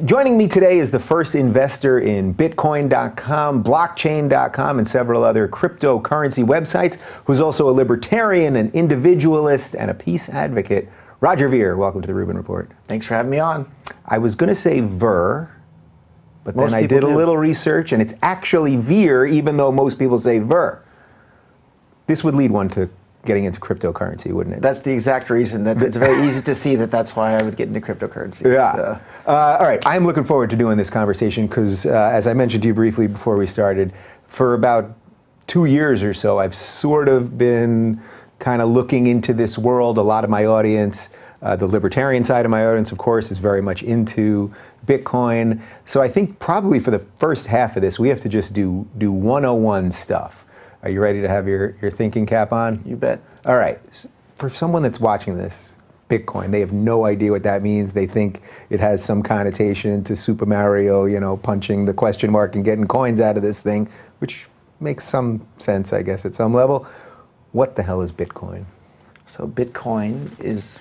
Joining me today is the first investor in Bitcoin.com, Blockchain.com, and several other cryptocurrency websites, who's also a libertarian, an individualist, and a peace advocate. Roger Ver, welcome to the Rubin Report. Thanks for having me on. I was going to say Ver, but then I did a little research, and it's actually Veer, even though most people say Ver. This would lead one to getting into cryptocurrency, wouldn't it? That's the exact reason. It's very easy to see that's why I would get into cryptocurrencies. Yeah. All right, I'm looking forward to doing this conversation because, as I mentioned to you briefly before we started, for about 2 years or so, I've sort of been kind of looking into this world. A lot of my audience, the libertarian side of my audience, of course, is very much into Bitcoin. So I think probably for the first half of this, we have to just do 101 stuff. Are you ready to have your thinking cap on? You bet. All right. For someone that's watching this, Bitcoin, they have no idea what that means. They think it has some connotation to Super Mario, punching the question mark and getting coins out of this thing, which makes some sense, I guess, at some level. What the hell is Bitcoin? So Bitcoin is,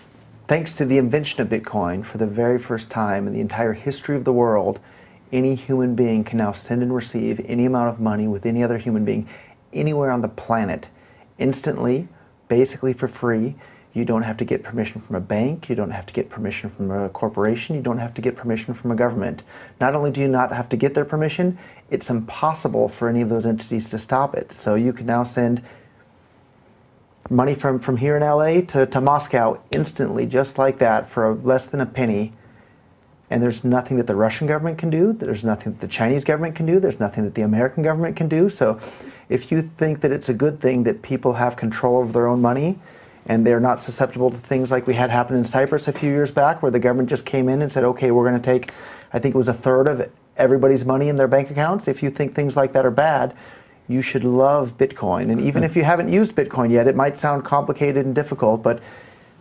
thanks to the invention of Bitcoin, for the very first time in the entire history of the world, any human being can now send and receive any amount of money with any other human being anywhere on the planet instantly, basically for free. You don't have to get permission from a bank, you don't have to get permission from a corporation, you don't have to get permission from a government. Not only do you not have to get their permission, it's impossible for any of those entities to stop it. So you can now send money from here in LA to Moscow instantly, just like that, for less than a penny. And there's nothing that the Russian government can do, there's nothing that the Chinese government can do, there's nothing that the American government can do. So if you think that it's a good thing that people have control over their own money and they're not susceptible to things like we had happen in Cyprus a few years back, where the government just came in and said, okay, we're going to take, I think it was 1/3 of everybody's money in their bank accounts. If you think things like that are bad, you should love Bitcoin. And even if you haven't used Bitcoin yet, it might sound complicated and difficult, but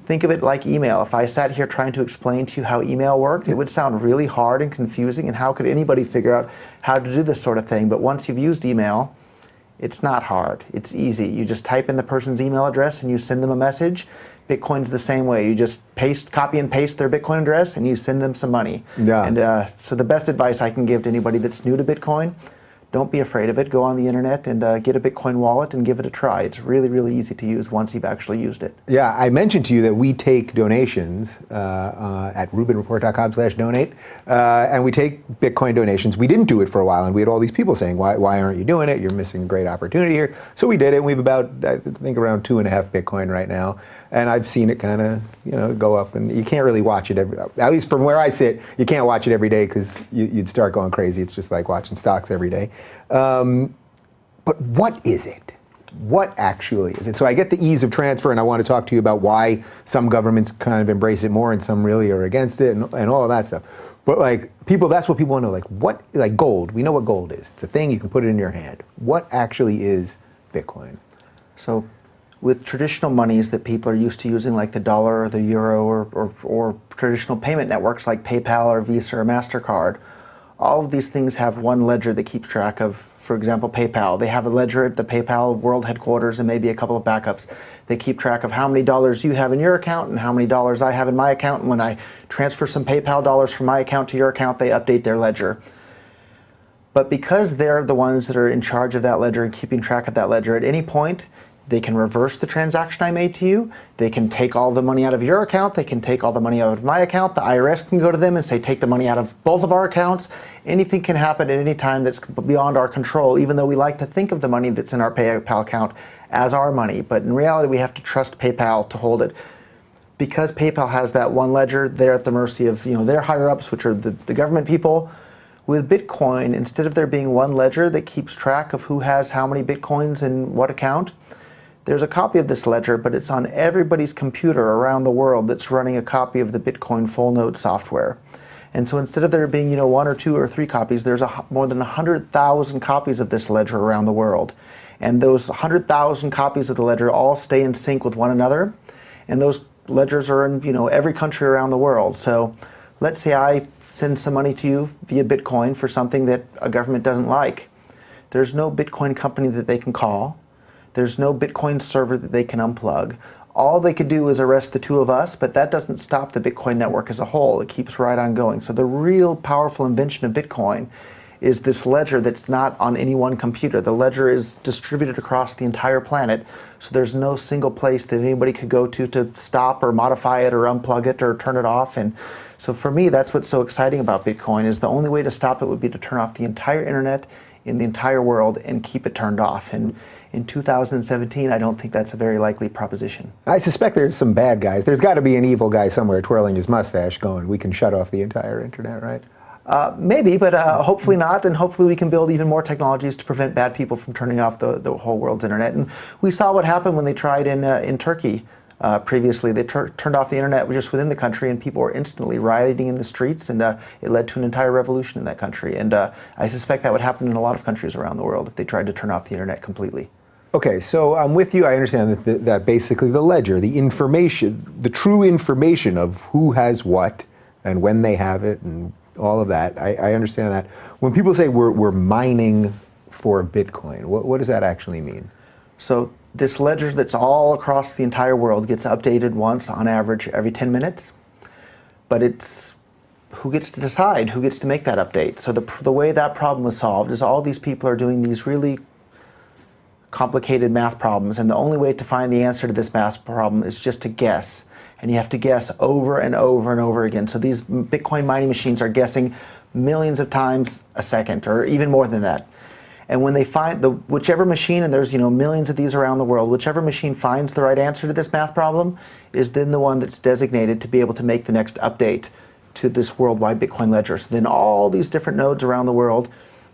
think of it like email. If I sat here trying to explain to you how email worked, it would sound really hard and confusing, and how could anybody figure out how to do this sort of thing? But once you've used email, it's not hard. It's easy. You just type in the person's email address and you send them a message. Bitcoin's the same way. You just copy and paste their Bitcoin address and you send them some money. Yeah. And so the best advice I can give to anybody that's new to Bitcoin, don't be afraid of it. Go on the internet and get a Bitcoin wallet and give it a try. It's really, really easy to use once you've actually used it. Yeah, I mentioned to you that we take donations at rubinreport.com/donate, and we take Bitcoin donations. We didn't do it for a while, and we had all these people saying, why aren't you doing it? You're missing a great opportunity here. So we did it, and we have about, I think, around 2.5 Bitcoin right now. And I've seen it kind of, go up, and you can't really watch it at least from where I sit, you can't watch it every day because you'd start going crazy. It's just like watching stocks every day. But what is it? What actually is it? So I get the ease of transfer, and I want to talk to you about why some governments kind of embrace it more and some really are against it, and all of that stuff. But that's what people want to know. Like gold, we know what gold is. It's a thing, you can put it in your hand. What actually is Bitcoin? So with traditional monies that people are used to using, like the dollar or the euro or traditional payment networks like PayPal or Visa or MasterCard, all of these things have one ledger that keeps track of, for example, PayPal. They have a ledger at the PayPal world headquarters and maybe a couple of backups. They keep track of how many dollars you have in your account and how many dollars I have in my account. And when I transfer some PayPal dollars from my account to your account, they update their ledger. But because they're the ones that are in charge of that ledger and keeping track of that ledger, at any point, they can reverse the transaction I made to you. They can take all the money out of your account. They can take all the money out of my account. The IRS can go to them and say, take the money out of both of our accounts. Anything can happen at any time that's beyond our control, even though we like to think of the money that's in our PayPal account as our money. But in reality, we have to trust PayPal to hold it. Because PayPal has that one ledger, they're at the mercy of their higher-ups, which are the government people. With Bitcoin, instead of there being one ledger that keeps track of who has how many Bitcoins in what account, there's a copy of this ledger, but it's on everybody's computer around the world that's running a copy of the Bitcoin full node software. And so instead of there being 1 or 2 or 3 copies, there's more than 100,000 copies of this ledger around the world. And those 100,000 copies of the ledger all stay in sync with one another. And those ledgers are in every country around the world. So let's say I send some money to you via Bitcoin for something that a government doesn't like. There's no Bitcoin company that they can call. There's no Bitcoin server that they can unplug. All they could do is arrest the two of us, but that doesn't stop the Bitcoin network as a whole. It keeps right on going. So the real powerful invention of Bitcoin is this ledger that's not on any one computer. The ledger is distributed across the entire planet, so there's no single place that anybody could go to stop or modify it or unplug it or turn it off. And so for me, that's what's so exciting about Bitcoin, is the only way to stop it would be to turn off the entire internet in the entire world and keep it turned off. And in 2017, I don't think that's a very likely proposition. I suspect there's some bad guys. There's got to be an evil guy somewhere twirling his mustache going, we can shut off the entire internet, right? Maybe, but hopefully not, and hopefully we can build even more technologies to prevent bad people from turning off the whole world's internet. And we saw what happened when they tried in Turkey previously. They turned off the internet just within the country, and people were instantly rioting in the streets, and it led to an entire revolution in that country. And I suspect that would happen in a lot of countries around the world if they tried to turn off the internet completely. Okay, so I'm with you. I understand that basically the ledger, the information, the true information of who has what and when they have it and all of that, I understand that. When people say we're mining for Bitcoin, what does that actually mean? So this ledger that's all across the entire world gets updated once on average every 10 minutes, but it's who gets to decide, who gets to make that update. So the way that problem was solved is all these people are doing these really complicated math problems, and the only way to find the answer to this math problem is just to guess. And you have to guess over and over and over again. So these Bitcoin mining machines are guessing millions of times a second, or even more than that. And when they find whichever machine, and there's millions of these around the world, whichever machine finds the right answer to this math problem is then the one that's designated to be able to make the next update to this worldwide Bitcoin ledger. So then all these different nodes around the world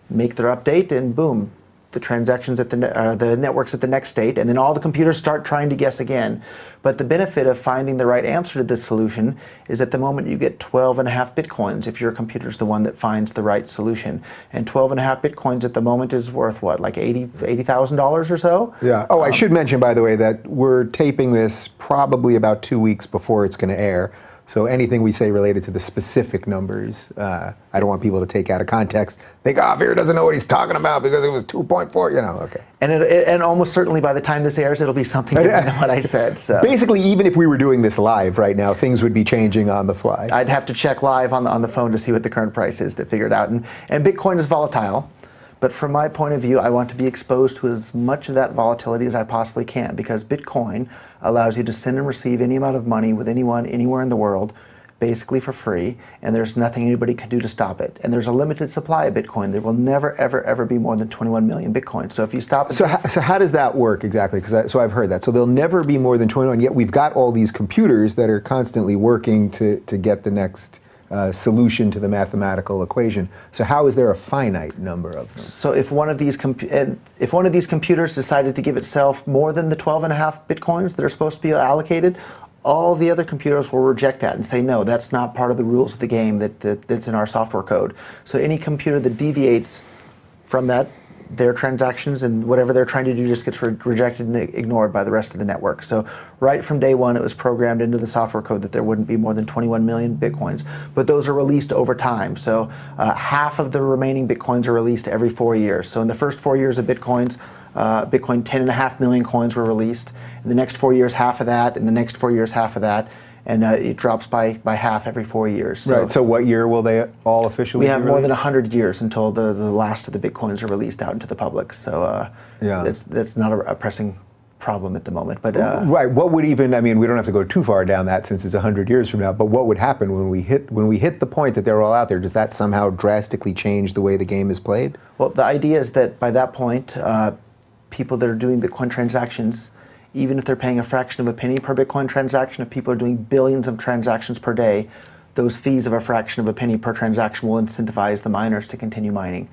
make their update, and boom, the transactions at the networks at the next state, and then all the computers start trying to guess again. But the benefit of finding the right answer to this solution is at the moment you get 12.5 Bitcoins if your computer's the one that finds the right solution. And 12.5 Bitcoins at the moment is worth what, like $80,000 or so? Yeah. Oh, I should mention, by the way, that we're taping this probably about 2 weeks before it's going to air. So anything we say related to the specific numbers, I don't want people to take out of context. Think, Veer doesn't know what he's talking about because it was 2.4, okay. And almost certainly by the time this airs, it'll be something different than what I said. So basically, even if we were doing this live right now, things would be changing on the fly. I'd have to check live on the phone to see what the current price is to figure it out. And Bitcoin is volatile. But from my point of view, I want to be exposed to as much of that volatility as I possibly can, because Bitcoin allows you to send and receive any amount of money with anyone, anywhere in the world, basically for free, and there's nothing anybody can do to stop it. And there's a limited supply of Bitcoin. There will never, ever, ever be more than 21 million Bitcoins. So if you stop it... So how does that work exactly? So I've heard that. So there'll never be more than 21, yet we've got all these computers that are constantly working to get the next solution to the mathematical equation. So how is there a finite number of them? So if one of these computers decided to give itself more than the 12.5 Bitcoins that are supposed to be allocated, all the other computers will reject that and say, no, that's not part of the rules of the game that's in our software code. So any computer that deviates from that, their transactions and whatever they're trying to do just gets rejected and ignored by the rest of the network. So right from day one, it was programmed into the software code that there wouldn't be more than 21 million Bitcoins. But those are released over time. So half of the remaining Bitcoins are released every 4 years. So in the first 4 years of Bitcoin, 10.5 million coins were released. In the next 4 years, half of that. In the next 4 years, half of that. And it drops by half every 4 years. So right. So what year will they all officially be released? We have more than 100 years until the last of the Bitcoins are released out into the public. So that's not a pressing problem at the moment. But right. What would we don't have to go too far down that since it's 100 years from now. But what would happen when we hit the point that they're all out there? Does that somehow drastically change the way the game is played? Well, the idea is that by that point, people that are doing Bitcoin transactions, even if they're paying a fraction of a penny per Bitcoin transaction, if people are doing billions of transactions per day, those fees of a fraction of a penny per transaction will incentivize the miners to continue mining.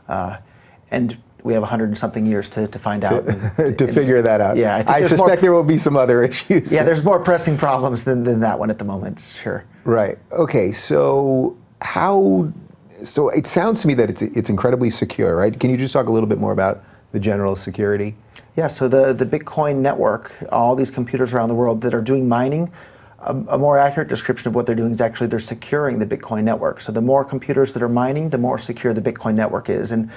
And we have 100 and something years to find out. To figure that out. Yeah, I suspect there will be some other issues. Yeah, there's more pressing problems than that one at the moment, sure. Right. Okay, so it sounds to me that it's incredibly secure, right? Can you just talk a little bit more about the general security? Yeah, so the Bitcoin network, all these computers around the world that are doing mining, a more accurate description of what they're doing is actually they're securing the Bitcoin network. So the more computers that are mining, the more secure the Bitcoin network is. And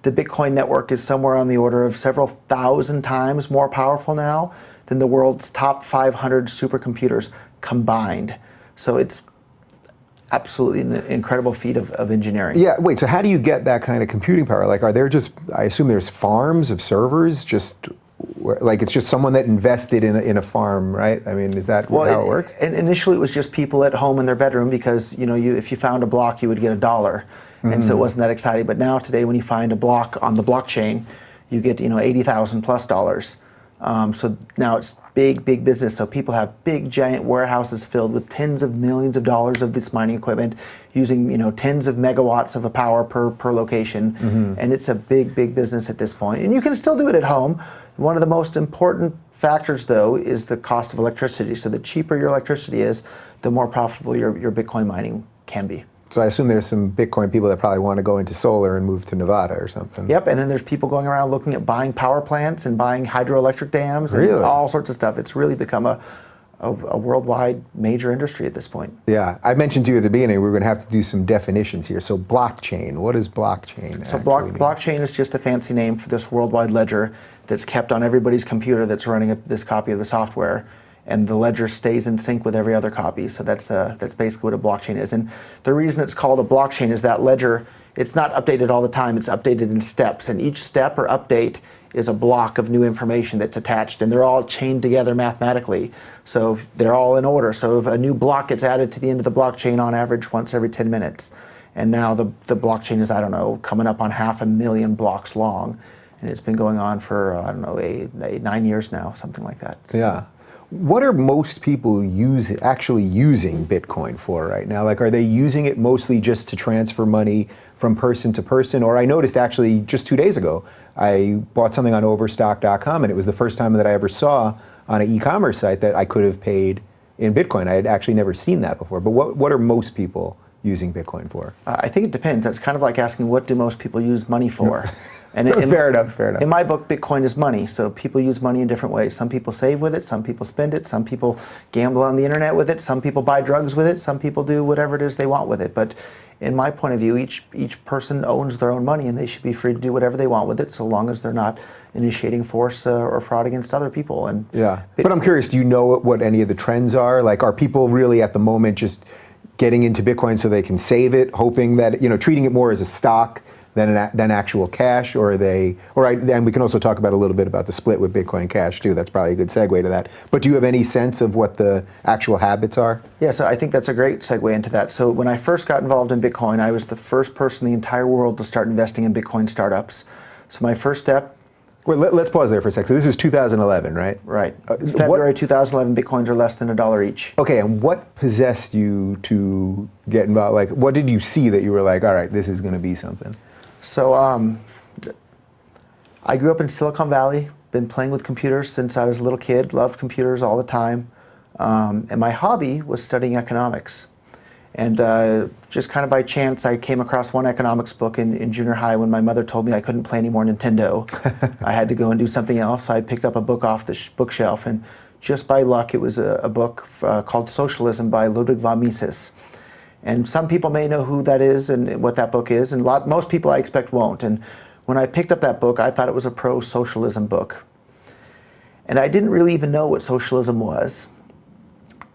the Bitcoin network is somewhere on the order of several thousand times more powerful now than the world's top 500 supercomputers combined. So it's absolutely an incredible feat of engineering. Yeah, wait, so how do you get that kind of computing power? Like, are there just, I assume there's farms of servers, just, like it's just someone that invested in a farm, right? I mean, is that how it works? Initially it was just people at home in their bedroom because, if you found a block, you would get $1. And so it wasn't that exciting. But now today, when you find a block on the blockchain, you get, $80,000 plus dollars. So now it's big business. So people have big, giant warehouses filled with tens of millions of dollars of this mining equipment, using tens of megawatts of power per location, and it's a big business at this point. And you can still do it at home. One of the most important factors, though, is the cost of electricity. So the cheaper your electricity is, the more profitable your Bitcoin mining can be. So I assume there's some Bitcoin people that probably want to go into solar and move to Nevada or something. Yep, and then there's people going around looking at buying power plants and buying hydroelectric dams and all sorts of stuff. It's really become a worldwide major industry at this point. Yeah, I mentioned to you at the beginning we're going to have to do some definitions here. So blockchain, what is blockchain? So blockchain is just a fancy name for this worldwide ledger that's kept on everybody's computer that's running this copy of the software, and the ledger stays in sync with every other copy. So that's basically what a blockchain is. And the reason it's called a blockchain is that ledger, it's not updated all the time, it's updated in steps, and each step or update is a block of new information that's attached, and they're all chained together mathematically. So they're all in order. So if a new block gets added to the end of the blockchain on average once every 10 minutes. And now the blockchain is, I don't know, coming up on 500,000 blocks long. And it's been going on for, 9 years now, something like that. Yeah. What are most people actually using Bitcoin for right now? Like, are they using it mostly just to transfer money from person to person? Or I noticed actually just 2 days ago, I bought something on Overstock.com, and it was the first time that I ever saw on an e-commerce site that I could have paid in Bitcoin. I had actually never seen that before. But what are most people using Bitcoin for? I think it depends. That's kind of like asking, what do most people use money for? And fair enough. In my book, Bitcoin is money. So people use money in different ways. Some people save with it, some people spend it, some people gamble on the internet with it, some people buy drugs with it, some people do whatever it is they want with it. But in my point of view, each person owns their own money, and they should be free to do whatever they want with it, so long as they're not initiating force or fraud against other people. And yeah, but I'm curious, do you know what any of the trends are? Like, are people really at the moment just getting into Bitcoin so they can save it, hoping that, treating it more as a stock than actual cash, or are they, and we can also talk about a little bit about the split with Bitcoin Cash too. That's probably a good segue to that. But do you have any sense of what the actual habits are? Yeah, so I think that's a great segue into that. So when I first got involved in Bitcoin, I was the first person in the entire world to start investing in Bitcoin startups. So my first step. Well, let's pause there for a second. So this is 2011, right? Right. February 2011, Bitcoins are less than $1 each. Okay, and what possessed you to get involved? Like, what did you see that you were like, all right, this is going to be something? So I grew up in Silicon Valley, been playing with computers since I was a little kid, loved computers all the time. And my hobby was studying economics. And just kind of by chance, I came across one economics book in junior high when my mother told me I couldn't play any more Nintendo. I had to go and do something else. So I picked up a book off the bookshelf, and just by luck, it was a book called Socialism by Ludwig von Mises. And some people may know who that is and what that book is, and most people I expect won't. And when I picked up that book, I thought it was a pro-socialism book. And I didn't really even know what socialism was,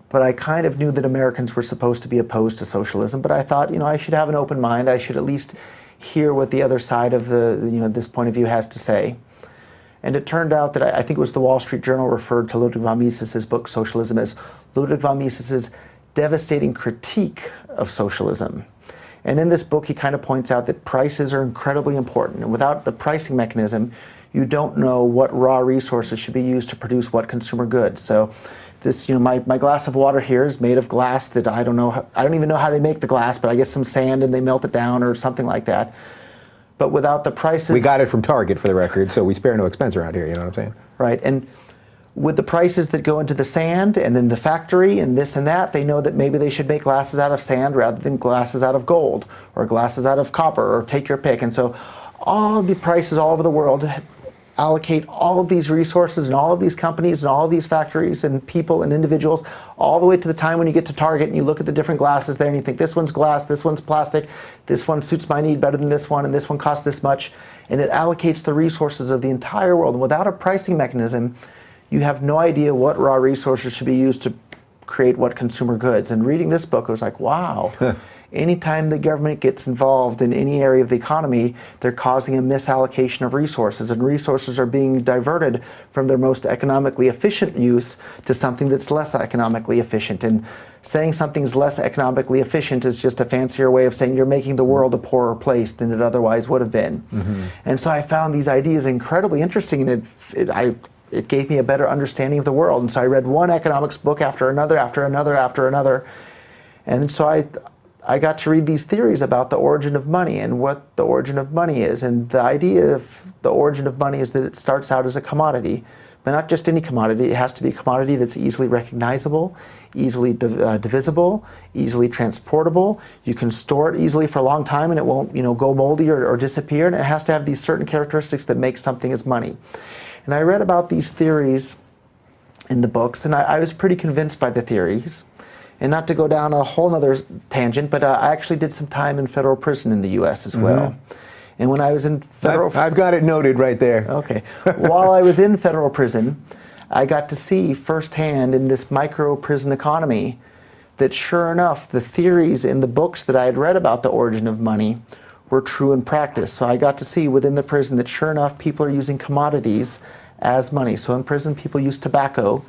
but I kind of knew that Americans were supposed to be opposed to socialism. But I thought, I should have an open mind. I should at least hear what the other side of this point of view has to say. And it turned out that I think it was the Wall Street Journal referred to Ludwig von Mises' book Socialism as Ludwig von Mises' devastating critique of socialism. And in this book, he kind of points out that prices are incredibly important. And without the pricing mechanism, you don't know what raw resources should be used to produce what consumer goods. So this, my glass of water here is made of glass that I don't even know how they make the glass, but I guess some sand and they melt it down or something like that. But without the prices... We got it from Target, for the record, so we spare no expense around here, you know what I'm saying? Right, and with the prices that go into the sand and then the factory and this and that, they know that maybe they should make glasses out of sand rather than glasses out of gold or glasses out of copper, or take your pick. And so all the prices all over the world allocate all of these resources and all of these companies and all of these factories and people and individuals all the way to the time when you get to Target and you look at the different glasses there and you think this one's glass, this one's plastic, this one suits my need better than this one, and this one costs this much, and it allocates the resources of the entire world. And without a pricing mechanism, you have no idea what raw resources should be used to create what consumer goods. And reading this book, I was like, wow. Anytime the government gets involved in any area of the economy, they're causing a misallocation of resources, and resources are being diverted from their most economically efficient use to something that's less economically efficient. And saying something's less economically efficient is just a fancier way of saying you're making the world a poorer place than it otherwise would have been. And so I found these ideas incredibly interesting, and it gave me a better understanding of the world. And so I read one economics book after another, after another, after another. And so I got to read these theories about the origin of money and what the origin of money is. And the idea of the origin of money is that it starts out as a commodity, but not just any commodity. It has to be a commodity that's easily recognizable, easily divisible, easily transportable. You can store it easily for a long time and it won't, go moldy or disappear. And it has to have these certain characteristics that make something as money. And I read about these theories in the books, and I was pretty convinced by the theories. And not to go down a whole other tangent, but I actually did some time in federal prison in the U.S. as well. And when I was in federal... I've got it noted right there. Okay. While I was in federal prison, I got to see firsthand in this micro-prison economy that sure enough, the theories in the books that I had read about the origin of money were true in practice. So I got to see within the prison that sure enough, people are using commodities as money. So in prison, people use tobacco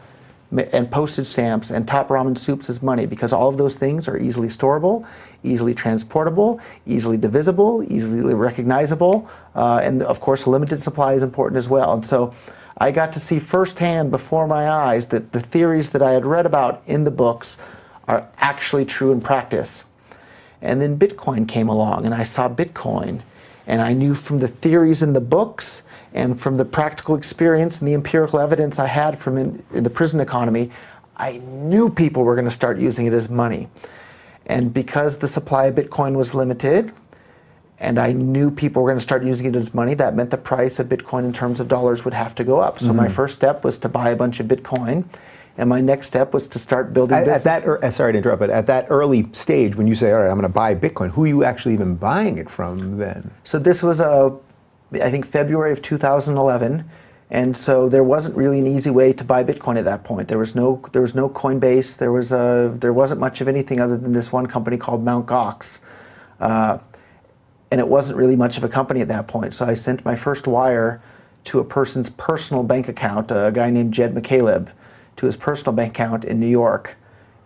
and postage stamps and top ramen soups as money, because all of those things are easily storable, easily transportable, easily divisible, easily recognizable, and of course a limited supply is important as well. And so I got to see firsthand before my eyes that the theories that I had read about in the books are actually true in practice. And then Bitcoin came along, and I saw Bitcoin, and I knew from the theories in the books and from the practical experience and the empirical evidence I had from in the prison economy, I knew people were going to start using it as money. And because the supply of Bitcoin was limited, and I knew people were going to start using it as money, that meant the price of Bitcoin in terms of dollars would have to go up. So my first step was to buy a bunch of Bitcoin, and my next step was to start building business. Sorry to interrupt, but at that early stage, when you say, all right, I'm going to buy Bitcoin, who are you actually even buying it from then? So this was, I think, February of 2011. And so there wasn't really an easy way to buy Bitcoin at that point. There was no Coinbase. There wasn't much of anything other than this one company called Mt. Gox. And it wasn't really much of a company at that point. So I sent my first wire to a person's personal bank account, a guy named Jed McCaleb, to his personal bank account in New York.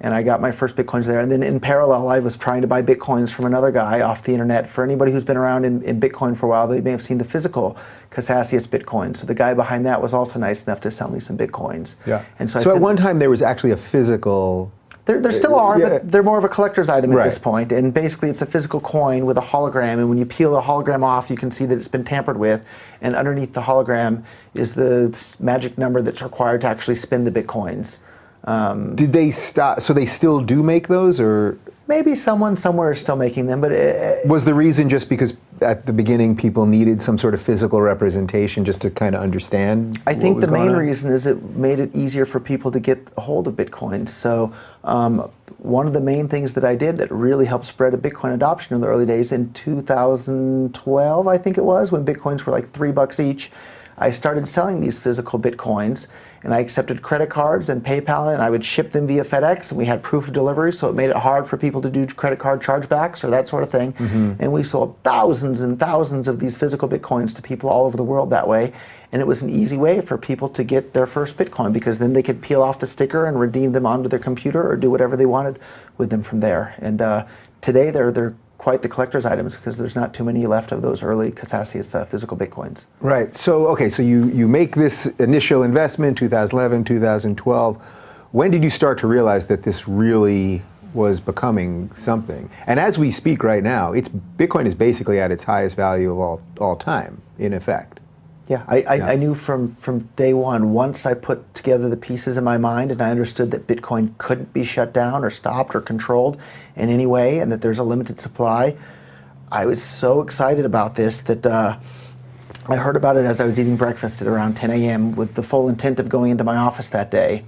And I got my first Bitcoins there. And then in parallel, I was trying to buy Bitcoins from another guy off the internet. For anybody who's been around in Bitcoin for a while, they may have seen the physical Casacius Bitcoin. So the guy behind that was also nice enough to sell me some Bitcoins. Yeah. And so at one time, there was actually a physical... There still are, yeah. but they're more of a collector's item Right. at this point. And basically, it's a physical coin with a hologram. And when you peel the hologram off, you can see that it's been tampered with. And underneath the hologram is the magic number that's required to actually spin the Bitcoins. Did they stop? So they still do make those, or Maybe someone somewhere is still making them, but was the reason just because at the beginning people needed some sort of physical representation just to kind of understand? I think what was the main going on? reason is it made it easier for people to get a hold of Bitcoin. So one of the main things that I did that really helped spread a Bitcoin adoption in the early days, in 2012, I think it was, when Bitcoins were like $3 each, I started selling these physical Bitcoins, and I accepted credit cards and PayPal, and I would ship them via FedEx, and we had proof of delivery, so it made it hard for people to do credit card chargebacks or that sort of thing. And we sold thousands and thousands of these physical Bitcoins to people all over the world that way. And it was an easy way for people to get their first Bitcoin, because then they could peel off the sticker and redeem them onto their computer or do whatever they wanted with them from there. And today they're quite the collector's items, because there's not too many left of those early Casacius physical Bitcoins. Right. So, okay, so you make this initial investment, 2011, 2012. When did you start to realize that this really was becoming something? And as we speak right now, Bitcoin is basically at its highest value of all time, in effect. Yeah, I knew from day one, once I put together the pieces in my mind and I understood that Bitcoin couldn't be shut down or stopped or controlled in any way, and that there's a limited supply, I was so excited about this that I heard about it as I was eating breakfast at around 10 a.m. with the full intent of going into my office that day.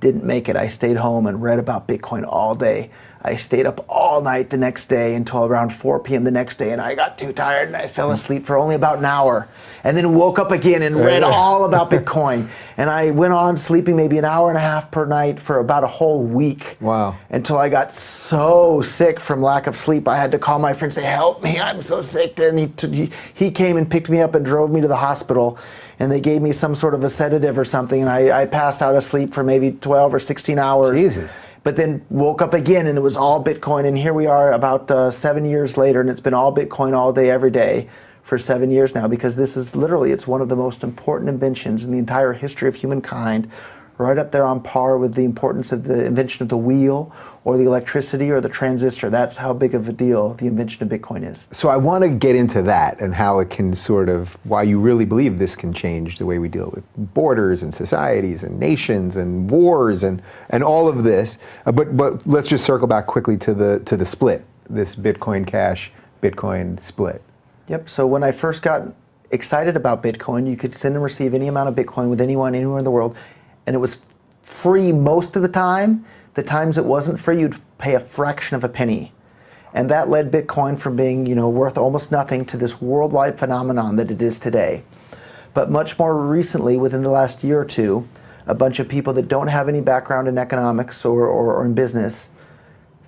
Didn't make it. I stayed home and read about Bitcoin all day. I stayed up all night the next day until around 4 p.m. the next day, and I got too tired and I fell asleep for only about an hour, and then woke up again and read all about Bitcoin. And I went on sleeping maybe an hour and a half per night for about a whole week. Wow. Until I got so sick from lack of sleep, I had to call my friend and say, "Help me, I'm so sick." And he came and picked me up and drove me to the hospital, and they gave me some sort of a sedative or something, and I passed out asleep for maybe 12 or 16 hours. Jesus. But then woke up again, and it was all Bitcoin. And here we are about 7 years later, and it's been all Bitcoin all day, every day for 7 years now, because this is literally, it's one of the most important inventions in the entire history of humankind, right up there on par with the importance of the invention of the wheel or the electricity or the transistor. That's how big of a deal the invention of Bitcoin is. So I want to get into that and how it can sort of, why you really believe this can change the way we deal with borders and societies and nations and wars and all of this. But let's just circle back quickly to the split, this Bitcoin Cash, Bitcoin split. Yep, so when I first got excited about Bitcoin, you could send and receive any amount of Bitcoin with anyone, anywhere in the world, and it was free most of the time. The times it wasn't free, you'd pay a fraction of a penny. And that led Bitcoin from being, worth almost nothing to this worldwide phenomenon that it is today. But much more recently, within the last year or two, a bunch of people that don't have any background in economics or in business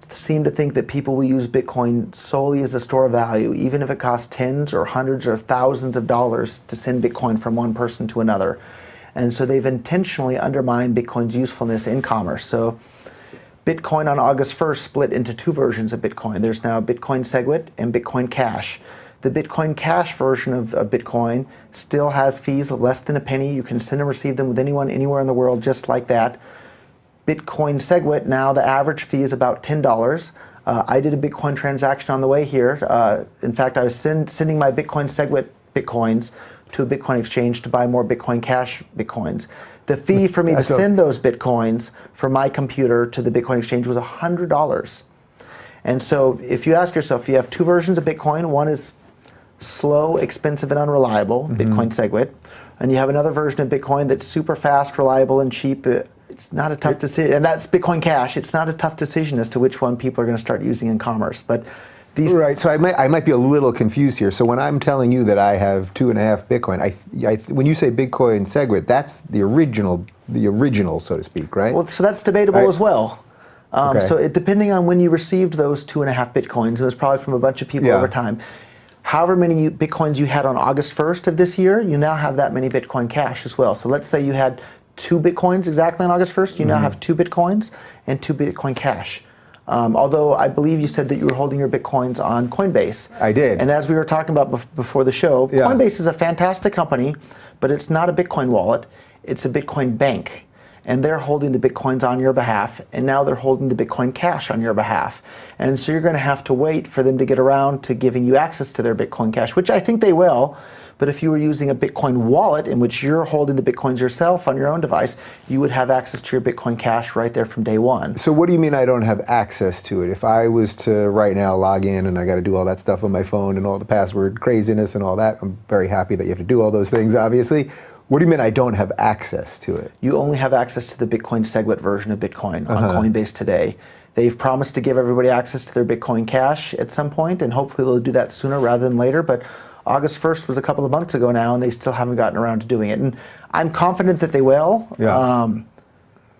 seem to think that people will use Bitcoin solely as a store of value, even if it costs tens or hundreds or thousands of dollars to send Bitcoin from one person to another. And so they've intentionally undermined Bitcoin's usefulness in commerce. So Bitcoin on August 1st split into two versions of Bitcoin. There's now Bitcoin SegWit and Bitcoin Cash. The Bitcoin Cash version of Bitcoin still has fees of less than a penny. You can send and receive them with anyone, anywhere in the world, just like that. Bitcoin SegWit, now the average fee is about $10. I did a Bitcoin transaction on the way here. In fact, I was sending my Bitcoin SegWit Bitcoins to a Bitcoin exchange to buy more Bitcoin Cash Bitcoins. The fee for me to send those Bitcoins from my computer to the Bitcoin exchange was $100. And so if you ask yourself, you have two versions of Bitcoin. One is slow, expensive, and unreliable, Bitcoin SegWit. And you have another version of Bitcoin that's super fast, reliable, and cheap. It's not a tough decision, and that's Bitcoin Cash. It's not a tough decision as to which one people are going to start using in commerce. But these right. So I might be a little confused here. So when I'm telling you that I have 2.5 Bitcoin, when you say Bitcoin SegWit, that's the original, so to speak, right? Well, so that's debatable as well. Okay. So depending on when you received those 2.5 Bitcoins, it was probably from a bunch of people over time. However many Bitcoins you had on August 1st of this year, you now have that many Bitcoin Cash as well. So let's say you had 2 Bitcoins exactly on August 1st, you now have 2 Bitcoins and 2 Bitcoin Cash. Although I believe you said that you were holding your Bitcoins on Coinbase. I did. And as we were talking about before the show, Coinbase is a fantastic company, but it's not a Bitcoin wallet, it's a Bitcoin bank. And they're holding the Bitcoins on your behalf, and now they're holding the Bitcoin Cash on your behalf. And so you're going to have to wait for them to get around to giving you access to their Bitcoin Cash, which I think they will. But if you were using a Bitcoin wallet in which you're holding the Bitcoins yourself on your own device, you would have access to your Bitcoin Cash right there from day one. So what do you mean I don't have access to it? If I was to right now log in and I got to do all that stuff on my phone and all the password craziness and all that, I'm very happy that you have to do all those things, obviously. What do you mean I don't have access to it? You only have access to the Bitcoin SegWit version of Bitcoin on Coinbase today. They've promised to give everybody access to their Bitcoin Cash at some point, and hopefully they'll do that sooner rather than later. But August 1st was a couple of months ago now, and they still haven't gotten around to doing it. And I'm confident that they will.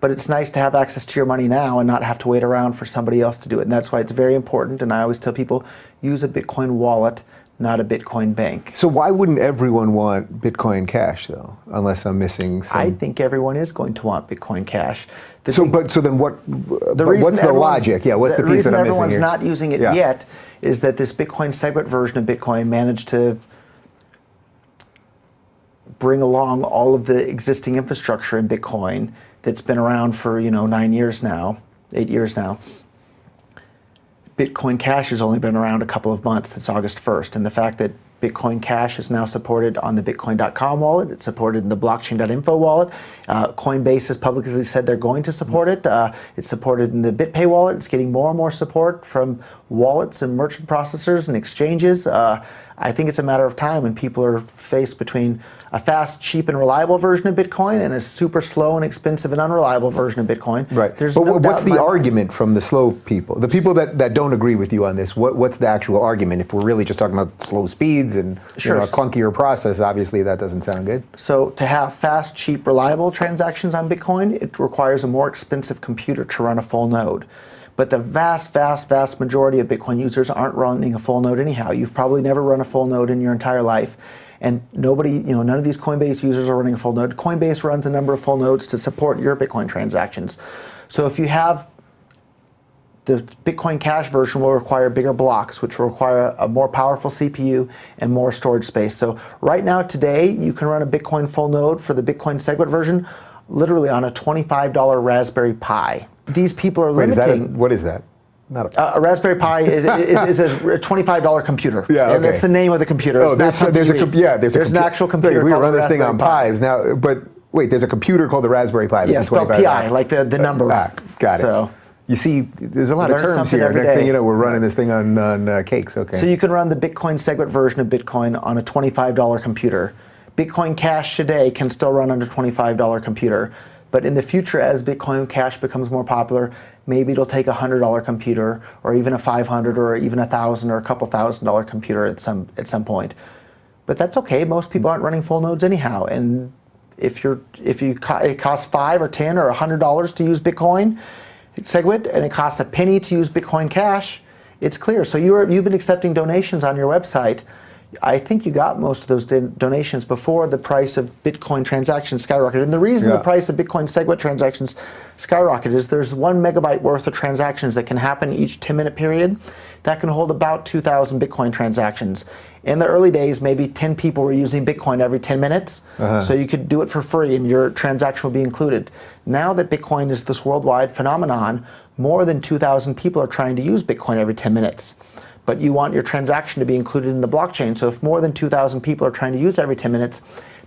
But it's nice to have access to your money now and not have to wait around for somebody else to do it. And that's why it's very important. And I always tell people, use a Bitcoin wallet, not a Bitcoin bank. So why wouldn't everyone want Bitcoin Cash, though, unless I'm missing some? I think everyone is going to want Bitcoin Cash. So then what? What's the logic? Yeah, what's the piece that I'm missing here? The reason everyone's not using it yet is that this Bitcoin SegWit version of Bitcoin managed to bring along all of the existing infrastructure in Bitcoin that's been around for 9 years now, 8 years now. Bitcoin Cash has only been around a couple of months since August 1st, and the fact that Bitcoin Cash is now supported on the Bitcoin.com wallet. It's supported in the Blockchain.info wallet. Coinbase has publicly said they're going to support it. It's supported in the BitPay wallet. It's getting more and more support from wallets and merchant processors and exchanges. I think it's a matter of time when people are faced between a fast, cheap, and reliable version of Bitcoin and a super slow and expensive and unreliable version of Bitcoin. Right. There's but no what's doubt in the my mind. argument from the slow people? The people that don't agree with you on this, what's the actual argument? If we're really just talking about slow speeds and Sure. a clunkier process, obviously that doesn't sound good. So to have fast, cheap, reliable transactions on Bitcoin, it requires a more expensive computer to run a full node. But the vast, vast, vast majority of Bitcoin users aren't running a full node anyhow. You've probably never run a full node in your entire life. And nobody, none of these Coinbase users are running a full node. Coinbase runs a number of full nodes to support your Bitcoin transactions. So if you have the Bitcoin Cash version will require bigger blocks, which will require a more powerful CPU and more storage space. So right now, today, you can run a Bitcoin full node for the Bitcoin SegWit version literally on a $25 Raspberry Pi. These people are Wait, limiting. what is that? Not A Raspberry Pi is a $25 computer. Yeah, And okay. that's the name of the computer. Oh, It's not something there's you read. There's an actual computer We called run a this thing on Raspberry Pi. Pis now, but wait, there's a computer called the Raspberry Pi. Yeah, spelled PI, like the number. Got it. So, you see, there's a lot of learn terms something here. every Next thing day. you know, we're running this thing on cakes. Okay. So you can run the Bitcoin SegWit version of Bitcoin on a $25 computer. Bitcoin Cash today can still run on a $25 computer. But in the future, as Bitcoin Cash becomes more popular, maybe it'll take a $100 computer, or even a $500, or even $1,000, or a couple $1,000 computer at some point. But that's okay. Most people aren't running full nodes anyhow. And if it costs $5 or $10 or $100 to use Bitcoin SegWit, and it costs a penny to use Bitcoin Cash, it's clear. So you've been accepting donations on your website. I think you got most of those donations before the price of Bitcoin transactions skyrocketed. And the reason the price of Bitcoin SegWit transactions skyrocketed is there's 1 megabyte worth of transactions that can happen each 10-minute period. That can hold about 2,000 Bitcoin transactions. In the early days, maybe 10 people were using Bitcoin every 10 minutes, so you could do it for free and your transaction will be included. Now that Bitcoin is this worldwide phenomenon, more than 2,000 people are trying to use Bitcoin every 10 minutes. But you want your transaction to be included in the blockchain. So if more than 2,000 people are trying to use it every 10 minutes,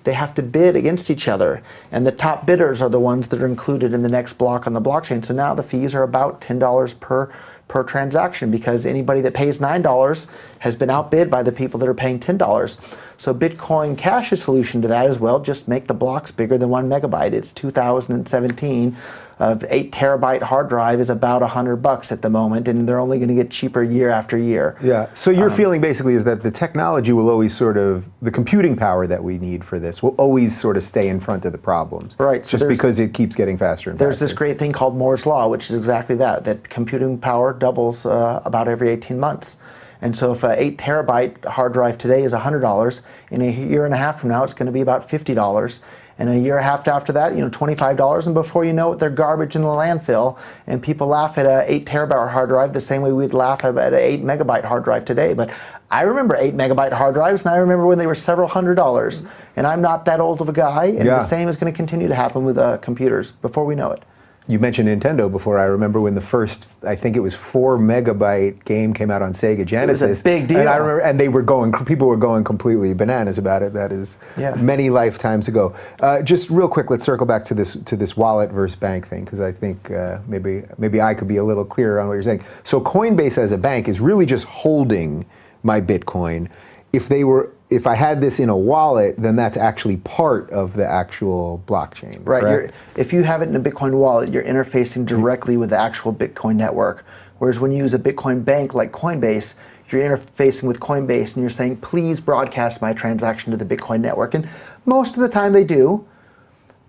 they have to bid against each other. And the top bidders are the ones that are included in the next block on the blockchain. So now the fees are about $10 per transaction, because anybody that pays $9 has been outbid by the people that are paying $10. So Bitcoin Cash's solution to that is, well, just make the blocks bigger than 1 megabyte. It's 2017. 8 terabyte hard drive is about $100 at the moment, and they're only going to get cheaper year after year. Yeah. So your feeling basically is that the technology will always the computing power that we need for this will always sort of stay in front of the problems. Right. So just because it keeps getting faster and There's faster. this great thing called Moore's Law, which is exactly that computing power doubles about every 18 months. And so if an 8 terabyte hard drive today is $100, in a year and a half from now, it's going to be about $50. And a year and a half after that, $25. And before you know it, they're garbage in the landfill. And people laugh at an 8 terabyte hard drive the same way we'd laugh at an 8 megabyte hard drive today. But I remember 8 megabyte hard drives, and I remember when they were several $100s. And I'm not that old of a guy. And the same is going to continue to happen with computers before we know it. You mentioned Nintendo before. I remember when the first, I think it was 4 megabyte game came out on Sega Genesis. It was a big deal. And I remember, and people were going completely bananas about it. That is many lifetimes ago. Just real quick, let's circle back to this wallet versus bank thing, because I think maybe I could be a little clearer on what you're saying. So Coinbase as a bank is really just holding my Bitcoin. If I had this in a wallet, then that's actually part of the actual blockchain. Right. If you have it in a Bitcoin wallet, you're interfacing directly with the actual Bitcoin network. Whereas when you use a Bitcoin bank like Coinbase, you're interfacing with Coinbase and you're saying, please broadcast my transaction to the Bitcoin network. And most of the time they do.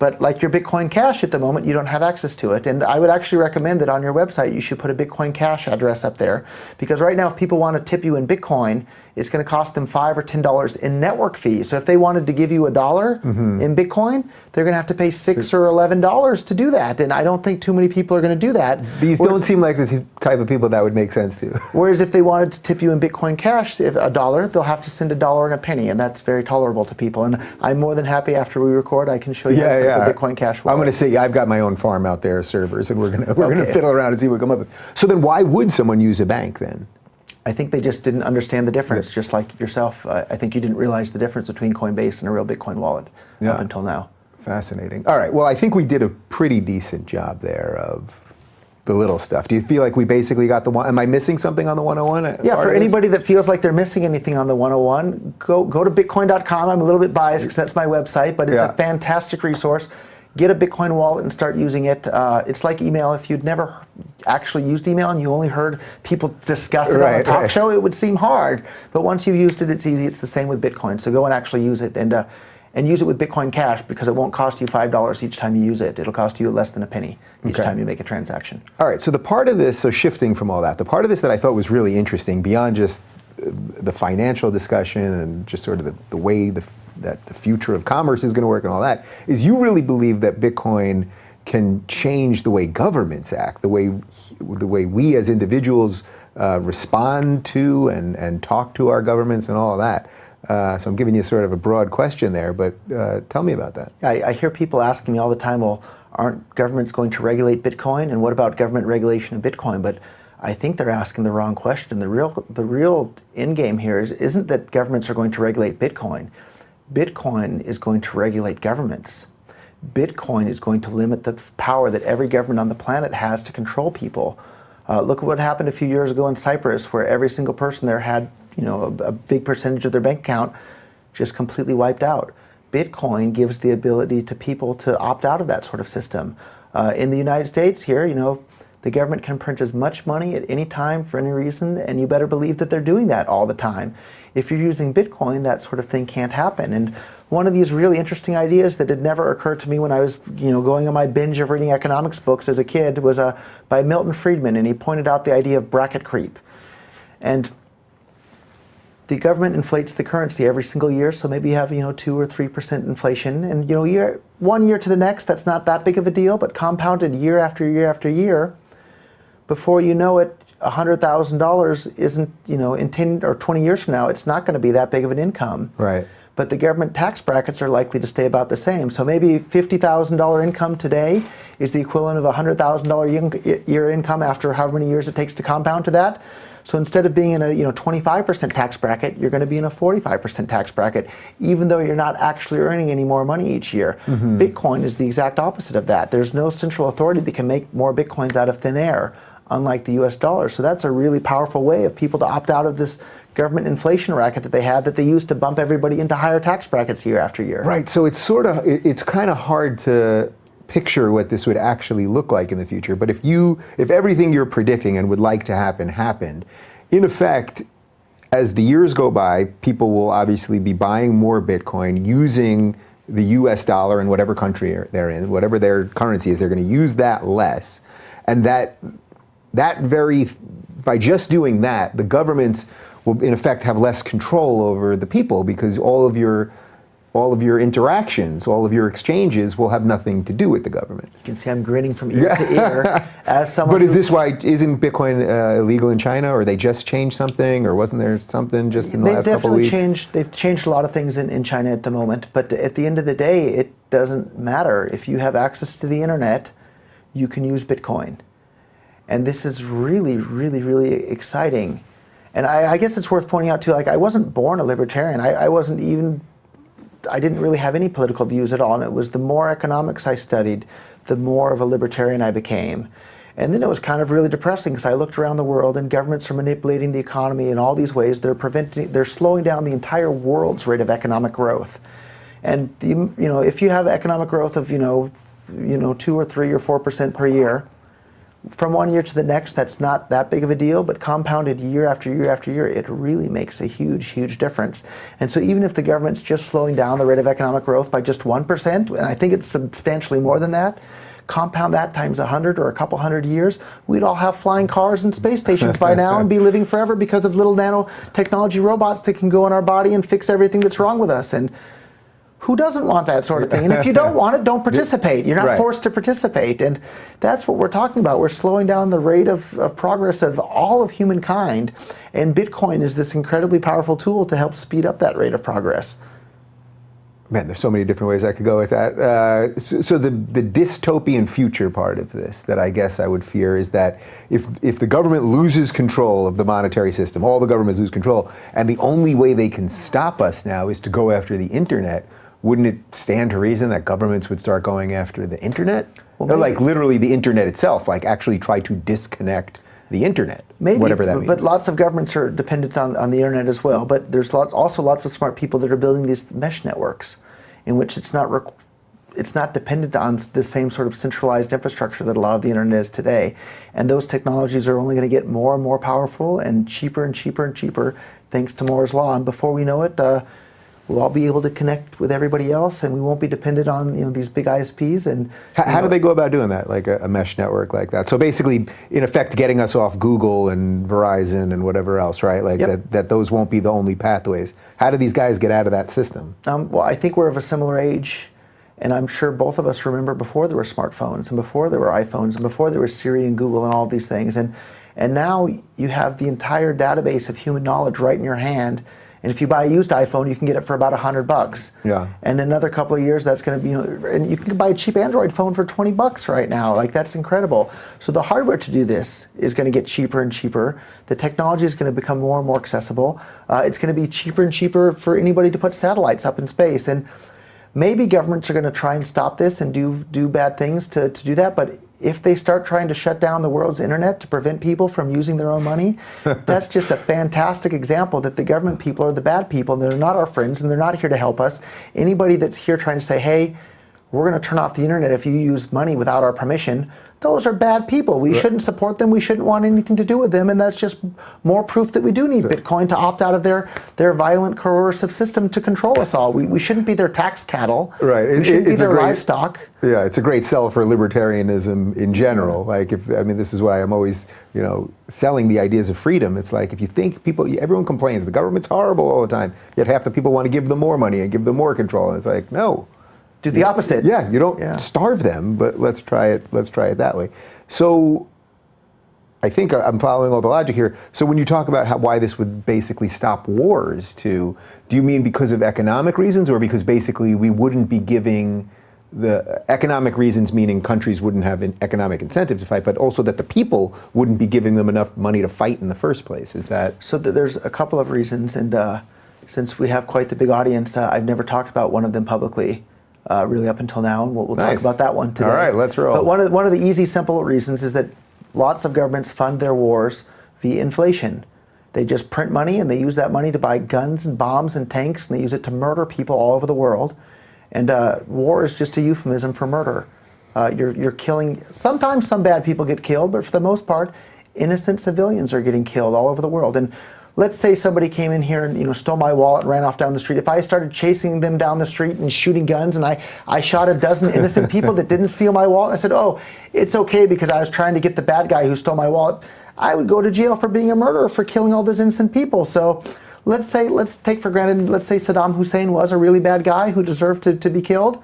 But like your Bitcoin Cash at the moment, you don't have access to it. And I would actually recommend that on your website, you should put a Bitcoin Cash address up there. Because right now, if people want to tip you in Bitcoin, it's going to cost them $5 or $10 in network fees. So if they wanted to give you $1 in Bitcoin, they're going to have to pay $6 or $11 to do that. And I don't think too many people are going to do that. These don't seem like the type of people that would make sense to. Whereas if they wanted to tip you in Bitcoin Cash, $1, they'll have to send $1 and a penny, and that's very tolerable to people. And I'm more than happy after we record, I can show you the Bitcoin Cash wallet. I'm going to say I've got my own farm out there, servers, and we're going to fiddle around and see what we come up with. So then, why would someone use a bank then? I think they just didn't understand the difference, just like yourself. I think you didn't realize the difference between Coinbase and a real Bitcoin wallet up until now. Fascinating. All right. Well, I think we did a pretty decent job there of the little stuff. Do you feel like we basically got the one? Am I missing something on the 101? Yeah, for anybody that feels like they're missing anything on the 101, go to bitcoin.com. I'm a little bit biased because that's my website, but it's a fantastic resource. Get a Bitcoin wallet and start using it. It's like email. If you'd never actually used email and you only heard people discuss it on a talk show, it would seem hard. But once you've used it, it's easy. It's the same with Bitcoin. So go and actually use it, and use it with Bitcoin Cash, because it won't cost you $5 each time you use it. It'll cost you less than a penny each time you make a transaction. All right. So the part of this, so shifting from all that, the part of this that I thought was really interesting, beyond just the financial discussion and just sort of the way that the future of commerce is going to work and all that, is you really believe that Bitcoin can change the way governments act, the way we as individuals respond to and talk to our governments and all of that. So I'm giving you sort of a broad question there, but tell me about that. I hear people asking me all the time, well, aren't governments going to regulate Bitcoin? And what about government regulation of Bitcoin? But I think they're asking the wrong question. The real end game here isn't that governments are going to regulate Bitcoin. Bitcoin is going to regulate governments. Bitcoin is going to limit the power that every government on the planet has to control people. Look at what happened a few years ago in Cyprus, where every single person there had, a big percentage of their bank account just completely wiped out. Bitcoin gives the ability to people to opt out of that sort of system. In the United States here, the government can print as much money at any time for any reason, and you better believe that they're doing that all the time. If you're using Bitcoin, that sort of thing can't happen. And one of these really interesting ideas that had never occurred to me when I was, going on my binge of reading economics books as a kid was by Milton Friedman, and he pointed out the idea of bracket creep. And the government inflates the currency every single year, so maybe you have 2 or 3% inflation, and one year to the next, that's not that big of a deal, but compounded year after year after year, before you know it, $100,000 isn't, in 10 or 20 years from now, it's not going to be that big of an income. Right. But the government tax brackets are likely to stay about the same. So maybe $50,000 income today is the equivalent of $100,000 year income after however many years it takes to compound to that. So instead of being in a 25% tax bracket, you're going to be in a 45% tax bracket, even though you're not actually earning any more money each year. Mm-hmm. Bitcoin is the exact opposite of that. There's no central authority that can make more Bitcoins out of thin air, unlike the US dollar. So that's a really powerful way of people to opt out of this government inflation racket that they have, that they use to bump everybody into higher tax brackets year after year. Right. So it's kind of hard to picture what this would actually look like in the future. But if everything you're predicting and would like to happen happened, in effect, as the years go by, people will obviously be buying more Bitcoin, using the US dollar in whatever country they're in, whatever their currency is, they're going to use that less. And by just doing that, the governments will in effect have less control over the people, because all of your interactions, all of your exchanges will have nothing to do with the government. You can see I'm grinning from ear to ear as someone. But is this why isn't Bitcoin illegal in China, or they just changed something, or wasn't there something just in the last couple of weeks? They've changed a lot of things in China at the moment, but at the end of the day, it doesn't matter. If you have access to the internet, you can use Bitcoin. And this is really, really, really exciting. And I guess it's worth pointing out too, I wasn't born a libertarian. I didn't really have any political views at all, and it was the more economics I studied, the more of a libertarian I became. And then it was kind of really depressing, because I looked around the world and governments are manipulating the economy in all these ways. They're slowing down the entire world's rate of economic growth. And if you have economic growth of 2 or 3 or 4% per year, from one year to the next, that's not that big of a deal, but compounded year after year after year, it really makes a huge, huge difference. And so even if the government's just slowing down the rate of economic growth by just 1%, and I think it's substantially more than that, compound that times 100 or a couple hundred years, we'd all have flying cars and space stations by now and be living forever because of little nanotechnology robots that can go in our body and fix everything that's wrong with us. And who doesn't want that sort of thing? And if you don't want it, don't participate. You're not forced to participate. And that's what we're talking about. We're slowing down the rate of progress of all of humankind. And Bitcoin is this incredibly powerful tool to help speed up that rate of progress. Man, there's so many different ways I could go with that. So the dystopian future part of this that I guess I would fear is that if the government loses control of the monetary system, all the governments lose control, and the only way they can stop us now is to go after the internet, wouldn't it stand to reason that governments would start going after the internet? Well, or like literally the internet itself, like actually try to disconnect the internet, maybe, whatever that means. But lots of governments are dependent on the internet as well. But there's also lots of smart people that are building these mesh networks, in which it's not dependent on the same sort of centralized infrastructure that a lot of the internet is today. And those technologies are only going to get more and more powerful and cheaper and cheaper and cheaper, thanks to Moore's law. And before we know it, we'll all be able to connect with everybody else, and we won't be dependent on these big ISPs. And how do they go about doing that, like a mesh network like that? So basically, in effect, getting us off Google and Verizon and whatever else, right? Like that those won't be the only pathways. How do these guys get out of that system? Well, I think we're of a similar age, and I'm sure both of us remember before there were smartphones, and before there were iPhones, and before there was Siri and Google and all these things. And now you have the entire database of human knowledge right in your hand. And if you buy a used iPhone, you can get it for about $100. Yeah. And in another couple of years, that's going to be, and you can buy a cheap Android phone for $20 right now. Like, that's incredible. So the hardware to do this is going to get cheaper and cheaper. The technology is going to become more and more accessible. It's going to be cheaper and cheaper for anybody to put satellites up in space. And maybe governments are going to try and stop this and do bad things to do that. But if they start trying to shut down the world's internet to prevent people from using their own money, that's just a fantastic example that the government people are the bad people, and they're not our friends, and they're not here to help us. Anybody that's here trying to say, hey, we're going to turn off the internet if you use money without our permission, those are bad people. We shouldn't support them. We shouldn't want anything to do with them. And that's just more proof that we do need Bitcoin to opt out of their violent, coercive system to control us all. We shouldn't be their tax cattle. Right. We shouldn't be their livestock. Yeah, it's a great sell for libertarianism in general. Like, this is why I'm always, selling the ideas of freedom. It's like, if you think everyone complains, the government's horrible all the time, yet half the people want to give them more money and give them more control. And it's like, no. Do the opposite. Yeah, you don't starve them, but let's try it that way. So I think I'm following all the logic here. So when you talk about why this would basically stop wars do you mean because of economic reasons, or because basically we wouldn't be giving the economic reasons, meaning countries wouldn't have an economic incentive to fight, but also that the people wouldn't be giving them enough money to fight in the first place? Is that? So there's a couple of reasons, and since we have quite the big audience, I've never talked about one of them publicly. Really up until now, and we'll talk about that one today. All right, let's roll. But one of the easy, simple reasons is that lots of governments fund their wars via inflation. They just print money, and they use that money to buy guns and bombs and tanks, and they use it to murder people all over the world. And war is just a euphemism for murder. You're killing. Sometimes some bad people get killed, but for the most part, innocent civilians are getting killed all over the world. And let's say somebody came in here and stole my wallet and ran off down the street. If I started chasing them down the street and shooting guns, and I shot a dozen innocent people that didn't steal my wallet, I said, oh, it's okay because I was trying to get the bad guy who stole my wallet, I would go to jail for being a murderer, for killing all those innocent people. So let's take for granted, let's say Saddam Hussein was a really bad guy who deserved to be killed.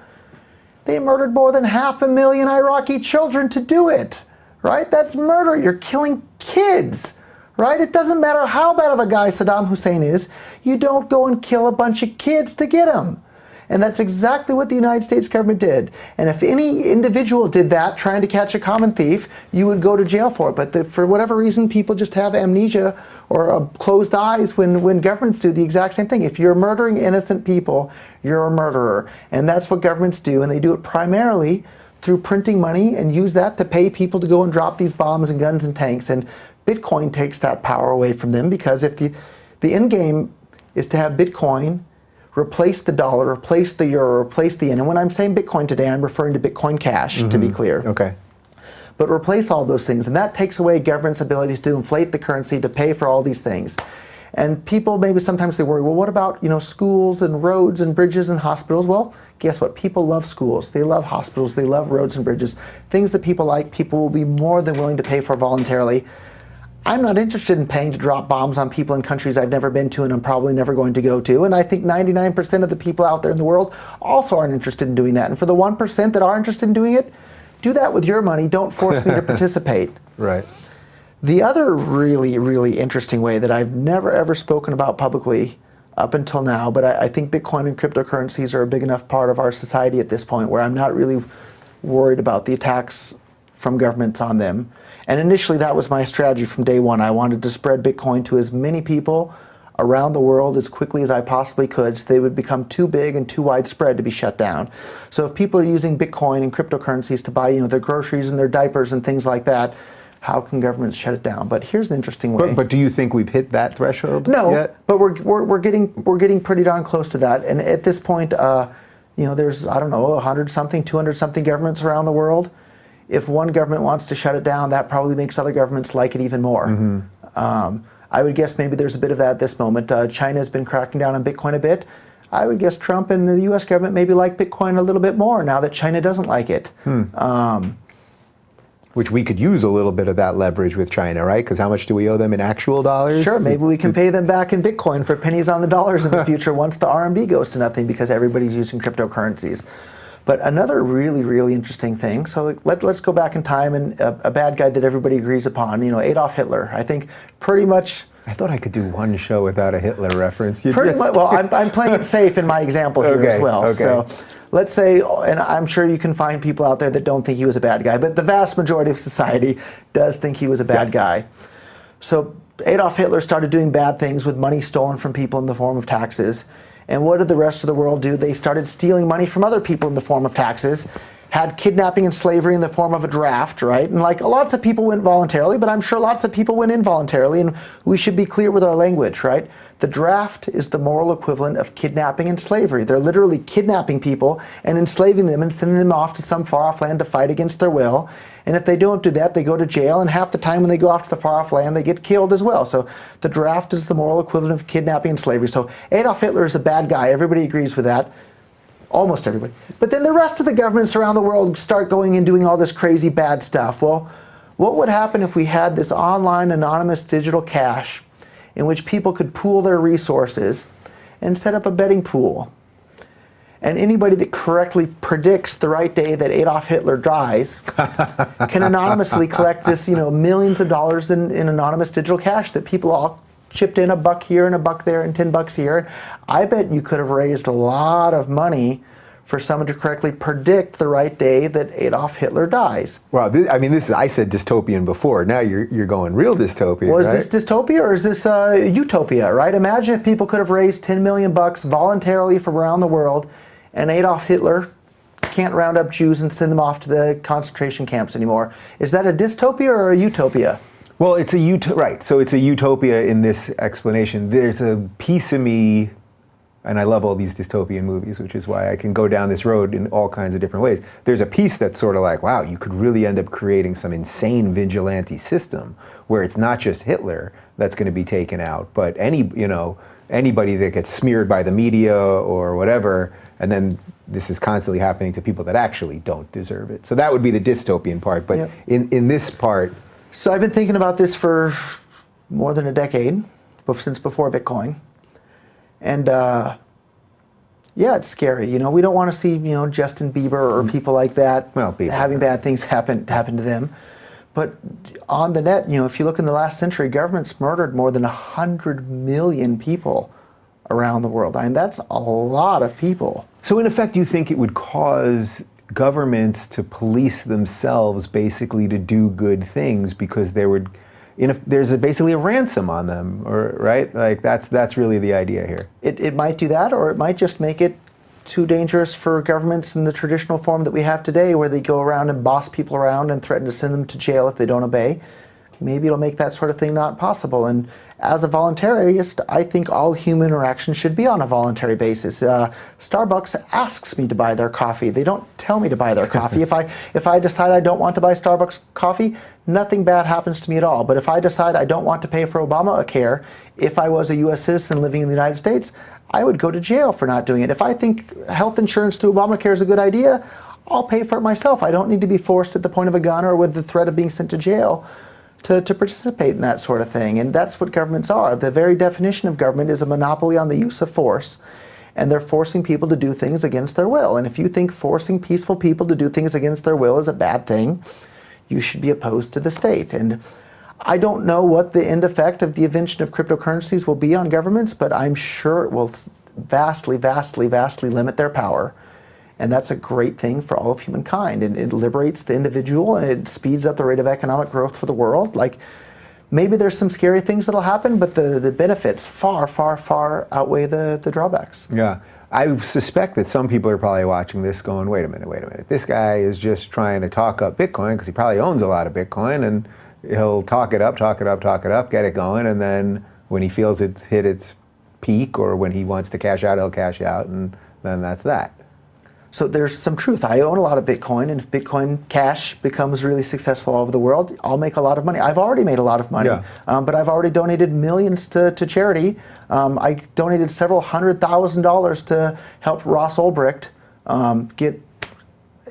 They murdered more than 500,000 Iraqi children to do it, right? That's murder. You're killing kids. Right? It doesn't matter how bad of a guy Saddam Hussein is, you don't go and kill a bunch of kids to get him. And that's exactly what the United States government did. And if any individual did that, trying to catch a common thief, you would go to jail for it. But for whatever reason, people just have amnesia or closed eyes when governments do the exact same thing. If you're murdering innocent people, you're a murderer. And that's what governments do, and they do it primarily through printing money and use that to pay people to go and drop these bombs and guns and tanks. And Bitcoin takes that power away from them, because if the end game is to have Bitcoin replace the dollar, replace the euro, replace the yen. And when I'm saying Bitcoin today, I'm referring to Bitcoin Cash, to be clear. Okay. But replace all those things, and that takes away government's ability to inflate the currency to pay for all these things. And people maybe sometimes they worry, well, what about schools and roads and bridges and hospitals? Well, guess what? People love schools. They love hospitals. They love roads and bridges. Things that people like, people will be more than willing to pay for voluntarily. I'm not interested in paying to drop bombs on people in countries I've never been to and I'm probably never going to go to. And I think 99% of the people out there in the world also aren't interested in doing that. And for the 1% that are interested in doing it, do that with your money. Don't force me to participate. Right. The other really, really interesting way that I've never ever spoken about publicly up until now. But I think Bitcoin and cryptocurrencies are a big enough part of our society at this point where I'm not really worried about the attacks from governments on them. And initially, that was my strategy from day one. I wanted to spread Bitcoin to as many people around the world as quickly as I possibly could, so they would become too big and too widespread to be shut down. So if people are using Bitcoin and cryptocurrencies to buy, their groceries and their diapers and things like that, how can governments shut it down? But here's an interesting way. But do you think we've hit that threshold No, yet? but we're getting pretty darn close to that. And at this point, there's, I don't know, 100-something, 200-something governments around the world. If one government wants to shut it down, that probably makes other governments like it even more. I would guess maybe there's a bit of that at this moment. China has been cracking down on Bitcoin a bit. I would guess Trump and the U.S. government maybe like Bitcoin a little bit more now that China doesn't like it. Which we could use a little bit of that leverage with China, right? Because how much do we owe them in actual dollars? Sure, maybe we can pay them back in Bitcoin for pennies on the dollars in the future once the RMB goes to nothing because everybody's using cryptocurrencies. But another really, really interesting thing, so let's go back in time, and a bad guy that everybody agrees upon, Adolf Hitler. I think pretty much... I thought I could do one show without a Hitler reference. Pretty much, well, I'm playing it safe in my example here as well. Okay. So let's say, and I'm sure you can find people out there that don't think he was a bad guy, but the vast majority of society does think he was a bad guy. So Adolf Hitler started doing bad things with money stolen from people in the form of taxes. And what did the rest of the world do? They started stealing money from other people in the form of taxes, had kidnapping and slavery in the form of a draft, right? And lots of people went voluntarily, but I'm sure lots of people went involuntarily, and we should be clear with our language, right? The draft is the moral equivalent of kidnapping and slavery. They're literally kidnapping people and enslaving them and sending them off to some far-off land to fight against their will. And if they don't do that, they go to jail, and half the time when they go off to the far-off land, they get killed as well. So the draft is the moral equivalent of kidnapping and slavery. So Adolf Hitler is a bad guy. Everybody agrees with that. Almost everybody. But then the rest of the governments around the world start going and doing all this crazy bad stuff. Well, what would happen if we had this online anonymous digital cash in which people could pool their resources and set up a betting pool? And anybody that correctly predicts the right day that Adolf Hitler dies can anonymously collect this, millions of dollars in anonymous digital cash that people all chipped in $1 here and $1 there and $10 here. I bet you could have raised a lot of money for someone to correctly predict the right day that Adolf Hitler dies. Wow, I said dystopian before. Now you're going real dystopian. Was right? this dystopia or is this utopia, right? Imagine if people could have raised $10 million voluntarily from around the world, and Adolf Hitler can't round up Jews and send them off to the concentration camps anymore. Is that a dystopia or a utopia? Well, it's right. So it's a utopia in this explanation. There's a piece of me, and I love all these dystopian movies, which is why I can go down this road in all kinds of different ways. There's a piece that's sort of like, wow, you could really end up creating some insane vigilante system where it's not just Hitler that's going to be taken out, but anybody that gets smeared by the media or whatever, and then this is constantly happening to people that actually don't deserve it. So that would be the dystopian part. But Yep. in this part, So I've been thinking about this for more than a decade, since before Bitcoin. And yeah, it's scary. We don't want to see, Justin Bieber or people like that having bad things happen to them. But on the net, if you look in the last century, governments murdered more than 100 million people around the world. I mean, that's a lot of people. So in effect, you think it would cause governments to police themselves basically to do good things because there's basically a ransom on them, right? Like that's really the idea here. It might do that, or it might just make it too dangerous for governments in the traditional form that we have today, where they go around and boss people around and threaten to send them to jail if they don't obey. Maybe it'll make that sort of thing not possible. And as a voluntarist, I think all human interaction should be on a voluntary basis. Starbucks asks me to buy their coffee. They don't tell me to buy their coffee. If I decide I don't want to buy Starbucks coffee, nothing bad happens to me at all. But if I decide I don't want to pay for Obamacare, if I was a U.S. citizen living in the United States, I would go to jail for not doing it. If I think health insurance through Obamacare is a good idea, I'll pay for it myself. I don't need to be forced at the point of a gun or with the threat of being sent to jail to participate in that sort of thing. And that's what governments are. The very definition of government is a monopoly on the use of force. And they're forcing people to do things against their will. And if you think forcing peaceful people to do things against their will is a bad thing, you should be opposed to the state. And I don't know what the end effect of the invention of cryptocurrencies will be on governments, but I'm sure it will vastly, vastly, vastly limit their power. And that's a great thing for all of humankind. And it liberates the individual, and it speeds up the rate of economic growth for the world. Like, maybe there's some scary things that'll happen, but the benefits far, far, far outweigh the drawbacks. Yeah. I suspect that some people are probably watching this going, wait a minute. This guy is just trying to talk up Bitcoin because he probably owns a lot of Bitcoin, and he'll talk it up, get it going, and then when he feels it's hit its peak or when he wants to cash out, he'll cash out, and then that's that. So there's some truth. I own a lot of Bitcoin, and if Bitcoin Cash becomes really successful all over the world, I'll make a lot of money. I've already made a lot of money, but I've already donated millions to charity. I donated several $100,000 to help Ross Ulbricht get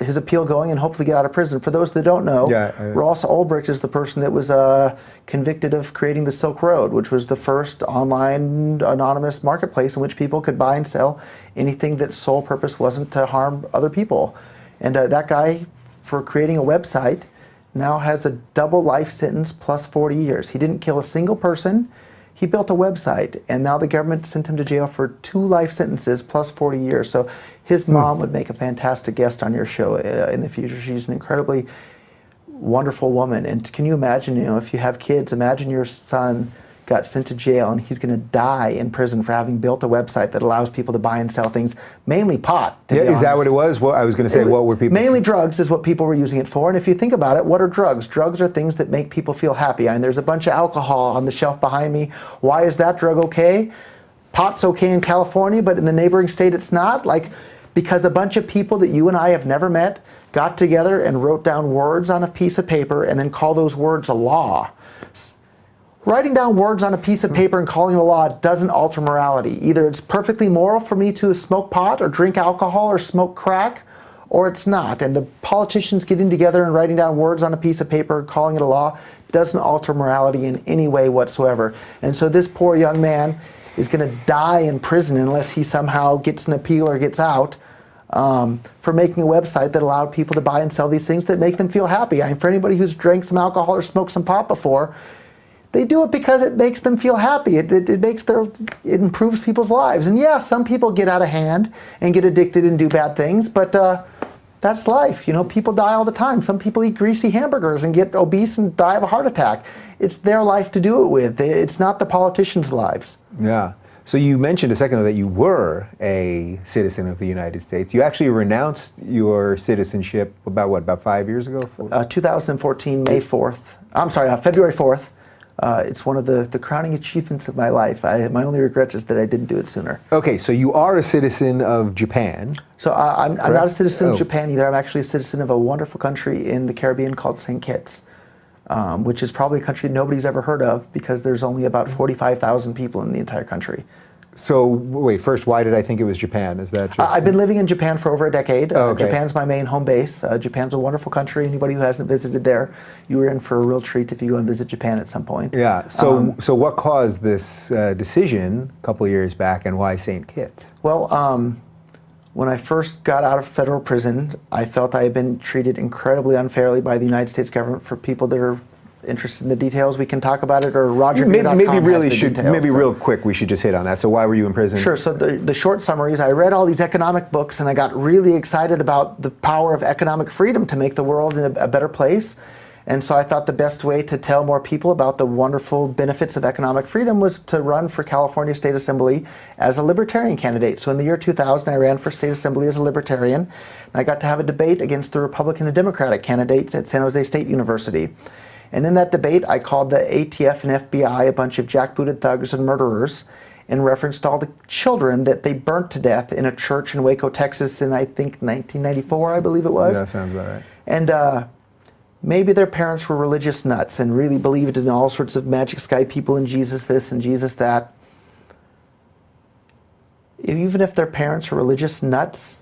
his appeal going and hopefully get out of prison. For those that don't know, Ross Ulbricht is the person that was convicted of creating the Silk Road, which was the first online anonymous marketplace in which people could buy and sell anything that sole purpose wasn't to harm other people. And that guy, for creating a website, now has a double life sentence plus 40 years. He didn't kill a single person. He built a website, and now the government sent him to jail for 2 life sentences plus 40 years. So his mom would make a fantastic guest on your show in the future. She's an incredibly wonderful woman. And can you imagine, if you have kids, imagine your son got sent to jail and he's going to die in prison for having built a website that allows people to buy and sell things, mainly pot, to be honest. Is that what it was? Well, I was going to say, what were people... Mainly drugs is what people were using it for. And if you think about it, what are drugs? Drugs are things that make people feel happy. And there's a bunch of alcohol on the shelf behind me. Why is that drug okay? Pot's okay in California, but in the neighboring state it's not? Because a bunch of people that you and I have never met got together and wrote down words on a piece of paper and then call those words a law. Writing down words on a piece of paper and calling it a law doesn't alter morality. Either it's perfectly moral for me to smoke pot or drink alcohol or smoke crack, or it's not. And the politicians getting together and writing down words on a piece of paper and calling it a law doesn't alter morality in any way whatsoever. And so this poor young man is going to die in prison unless he somehow gets an appeal or gets out for making a website that allowed people to buy and sell these things that make them feel happy. For anybody who's drank some alcohol or smoked some pot before, they do it because it makes them feel happy. It improves people's lives. And yeah, some people get out of hand and get addicted and do bad things, but that's life. People die all the time. Some people eat greasy hamburgers and get obese and die of a heart attack. It's their life to do it with. It's not the politicians' lives. Yeah. So you mentioned a second ago that you were a citizen of the United States. You actually renounced your citizenship about 5 years ago? 2014, February 4th. It's one of the crowning achievements of my life. My only regret is that I didn't do it sooner. Okay, so you are a citizen of Japan. So I'm not a citizen of Japan either. I'm actually a citizen of a wonderful country in the Caribbean called St. Kitts, which is probably a country nobody's ever heard of because there's only about 45,000 people in the entire country. So wait, first, why did I think it was Japan? Is that just... I've been living in Japan for over a decade. Okay. Japan's my main home base. Japan's a wonderful country. Anybody who hasn't visited there, you were in for a real treat if you go and visit Japan at some point. Yeah, so what caused this decision a couple of years back, and why St. Kitts? Well, when I first got out of federal prison, I felt I had been treated incredibly unfairly by the United States government. For people that are interested in the details, we can talk about it, or RogerVere.com Maybe real quick, we should just hit on that. So why were you in prison? Sure. So the short summary is I read all these economic books and I got really excited about the power of economic freedom to make the world a better place. And so I thought the best way to tell more people about the wonderful benefits of economic freedom was to run for California State Assembly as a libertarian candidate. So in the year 2000, I ran for State Assembly as a libertarian. And I got to have a debate against the Republican and Democratic candidates at San Jose State University. And in that debate, I called the ATF and FBI a bunch of jackbooted thugs and murderers in reference to all the children that they burnt to death in a church in Waco, Texas in, I think, 1994, I believe it was. Yeah, that sounds about right. And maybe their parents were religious nuts and really believed in all sorts of magic sky people and Jesus this and Jesus that. Even if their parents are religious nuts,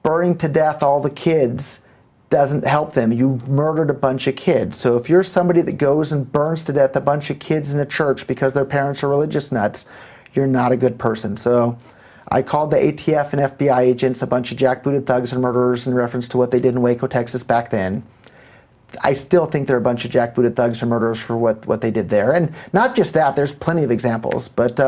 burning to death all the kids doesn't help them. You murdered a bunch of kids. So if you're somebody that goes and burns to death a bunch of kids in a church because their parents are religious nuts, you're not a good person. So I called the ATF and FBI agents a bunch of jackbooted thugs and murderers in reference to what they did in Waco, Texas back then. I still think they're a bunch of jackbooted thugs or murderers for what they did there. And not just that, there's plenty of examples, but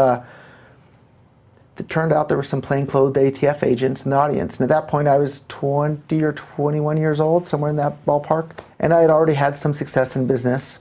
it turned out there were some plainclothes ATF agents in the audience. And at that point, I was 20 or 21 years old, somewhere in that ballpark. And I had already had some success in business.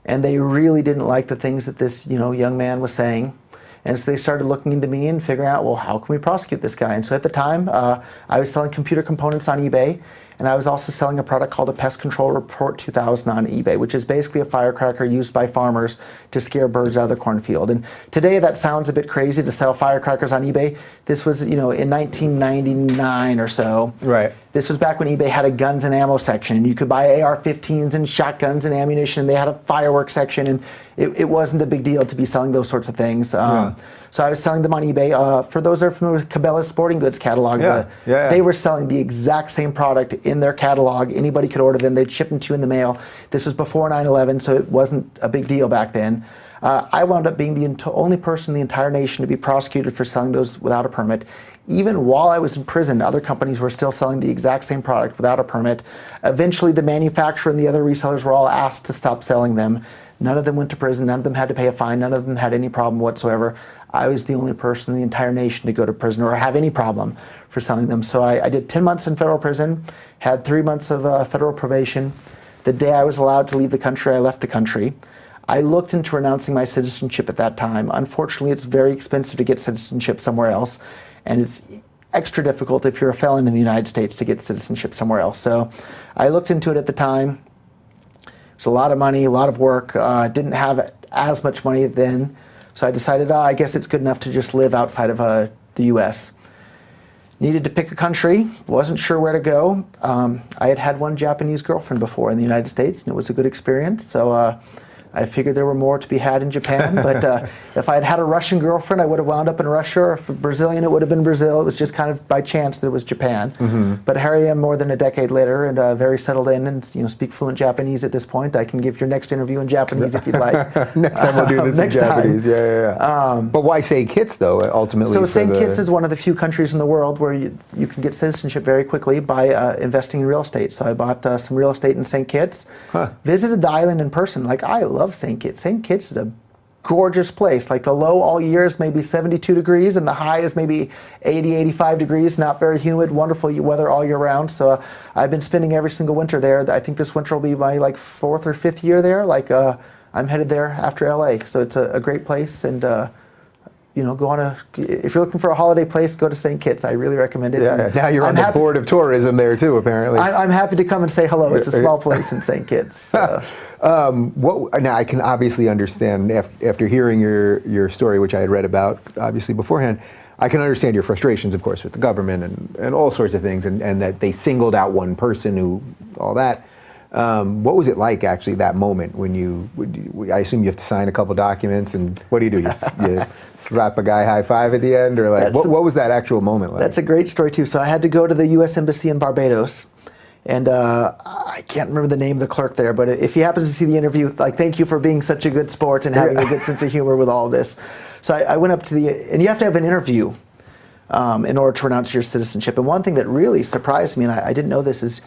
And they really didn't like the things that this young man was saying. And so they started looking into me and figuring out, well, how can we prosecute this guy? And so at the time, I was selling computer components on eBay. And I was also selling a product called a Pest Control Report 2000 on eBay, which is basically a firecracker used by farmers to scare birds out of the cornfield. And today that sounds a bit crazy to sell firecrackers on eBay. This was, in 1999 or so. Right. This was back when eBay had a guns and ammo section, and you could buy AR-15s and shotguns and ammunition. And they had a fireworks section, and it wasn't a big deal to be selling those sorts of things. So I was selling them on eBay. For those that are familiar with Cabela's Sporting Goods catalog, they were selling the exact same product in their catalog. Anybody could order them. They'd ship them to you in the mail. This was before 9/11, so it wasn't a big deal back then. I wound up being the only person in the entire nation to be prosecuted for selling those without a permit. Even while I was in prison, other companies were still selling the exact same product without a permit. Eventually, the manufacturer and the other resellers were all asked to stop selling them. None of them went to prison. None of them had to pay a fine. None of them had any problem whatsoever. I was the only person in the entire nation to go to prison or have any problem for selling them. So I did 10 months in federal prison, had 3 months of federal probation. The day I was allowed to leave the country, I left the country. I looked into renouncing my citizenship at that time. Unfortunately, it's very expensive to get citizenship somewhere else, and it's extra difficult if you're a felon in the United States to get citizenship somewhere else. So I looked into it at the time. It's a lot of money, a lot of work. Didn't have as much money then. So I decided, I guess it's good enough to just live outside of the U.S. Needed to pick a country, wasn't sure where to go. I had had one Japanese girlfriend before in the United States, and it was a good experience. So I figured there were more to be had in Japan, but if I had had a Russian girlfriend, I would have wound up in Russia, or if a Brazilian, it would have been Brazil. It was just kind of by chance that it was Japan. But here I am more than a decade later, and very settled in, and speak fluent Japanese at this point. I can give your next interview in Japanese if you'd like. Next time we'll do this in Japanese. But why St. Kitts, though, ultimately? So St. Kitts is one of the few countries in the world where you can get citizenship very quickly by investing in real estate. So I bought some real estate in St. Kitts, visited the island in person. Like, I love St. Kitts. St. Kitts is a gorgeous place. Like, the low all year is maybe 72 degrees, and the high is maybe 80, 85 degrees, not very humid, wonderful weather all year round. So I've been spending every single winter there. I think this winter will be my 4th or 5th year there. I'm headed there after LA. So it's a great place, and go on if you're looking for a holiday place, go to St. Kitts. I really recommend it. Now you're on the board of tourism there too, apparently. I'm happy to come and say hello. It's a small place in St. Kitts. So. Now I can obviously understand after hearing your story, which I had read about obviously beforehand. I can understand your frustrations, of course, with the government and all sorts of things, and that they singled out one person who all that. What was it like, actually, that moment when I assume you have to sign a couple documents, and what do? You slap a guy high five at the end, or what was that actual moment like? That's a great story, too. So I had to go to the U.S. Embassy in Barbados, and I can't remember the name of the clerk there, but if he happens to see the interview, thank you for being such a good sport and having a good sense of humor with all this. So I went up to and you have to have an interview in order to renounce your citizenship. And one thing that really surprised me, and I didn't know this, is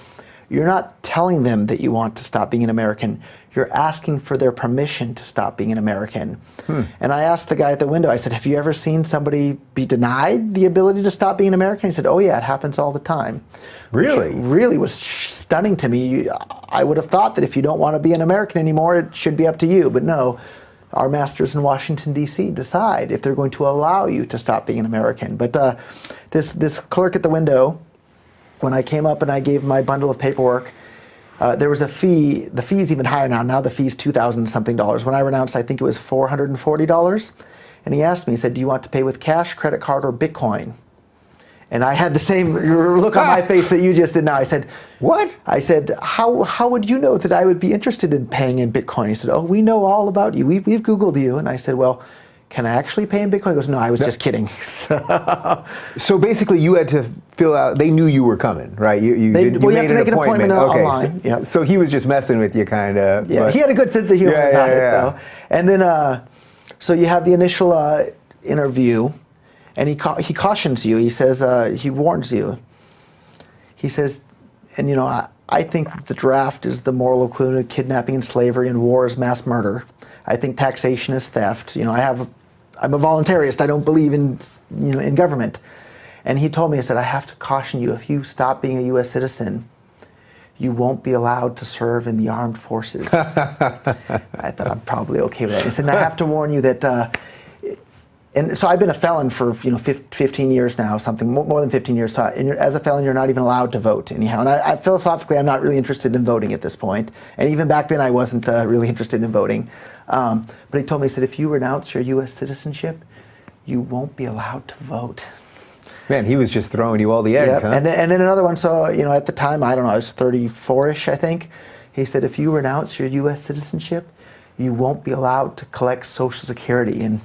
you're not telling them that you want to stop being an American. You're asking for their permission to stop being an American. And I asked the guy at the window, I said, have you ever seen somebody be denied the ability to stop being an American? He said, oh yeah, it happens all the time. Really? Which really was stunning to me. I would have thought that if you don't want to be an American anymore, it should be up to you. But no, our masters in Washington, D.C. decide if they're going to allow you to stop being an American. But this clerk at the window, when I came up and I gave my bundle of paperwork, there was a fee. The fee is even higher now. Now the fee is $2,000 something. When I renounced, I think it was $440. And he asked me, he said, do you want to pay with cash, credit card, or Bitcoin? And I had the same look on my face that you just did now. I said, what? I said, how would you know that I would be interested in paying in Bitcoin? He said, oh, we know all about you. We've Googled you. And I said, well, can I actually pay in Bitcoin? He goes, no, I was just kidding. So basically you had to fill out, they knew you were coming, right? You have to make an appointment online. So he was just messing with you, kind of. Yeah, he had a good sense of humor about it, though. And then, so you have the initial interview, and he cautions you. He says, he warns you. He says, and I think that the draft is the moral equivalent of kidnapping and slavery, and war is mass murder. I think taxation is theft. I'm a voluntarist. I don't believe in government. And he told me, he said, I have to caution you, if you stop being a U.S. citizen, you won't be allowed to serve in the armed forces. I thought I'm probably okay with that. He said, and I have to warn you that, and so I've been a felon for 15 years now, something more than 15 years. So as a felon, you're not even allowed to vote anyhow. And I philosophically, I'm not really interested in voting at this point. And even back then, I wasn't really interested in voting. But he told me, he said, if you renounce your U.S. citizenship, you won't be allowed to vote. Man, he was just throwing you all the eggs, Yep. huh? And then another one. So at the time, I don't know, I was 34-ish, I think. He said, if you renounce your U.S. citizenship, you won't be allowed to collect Social Security. And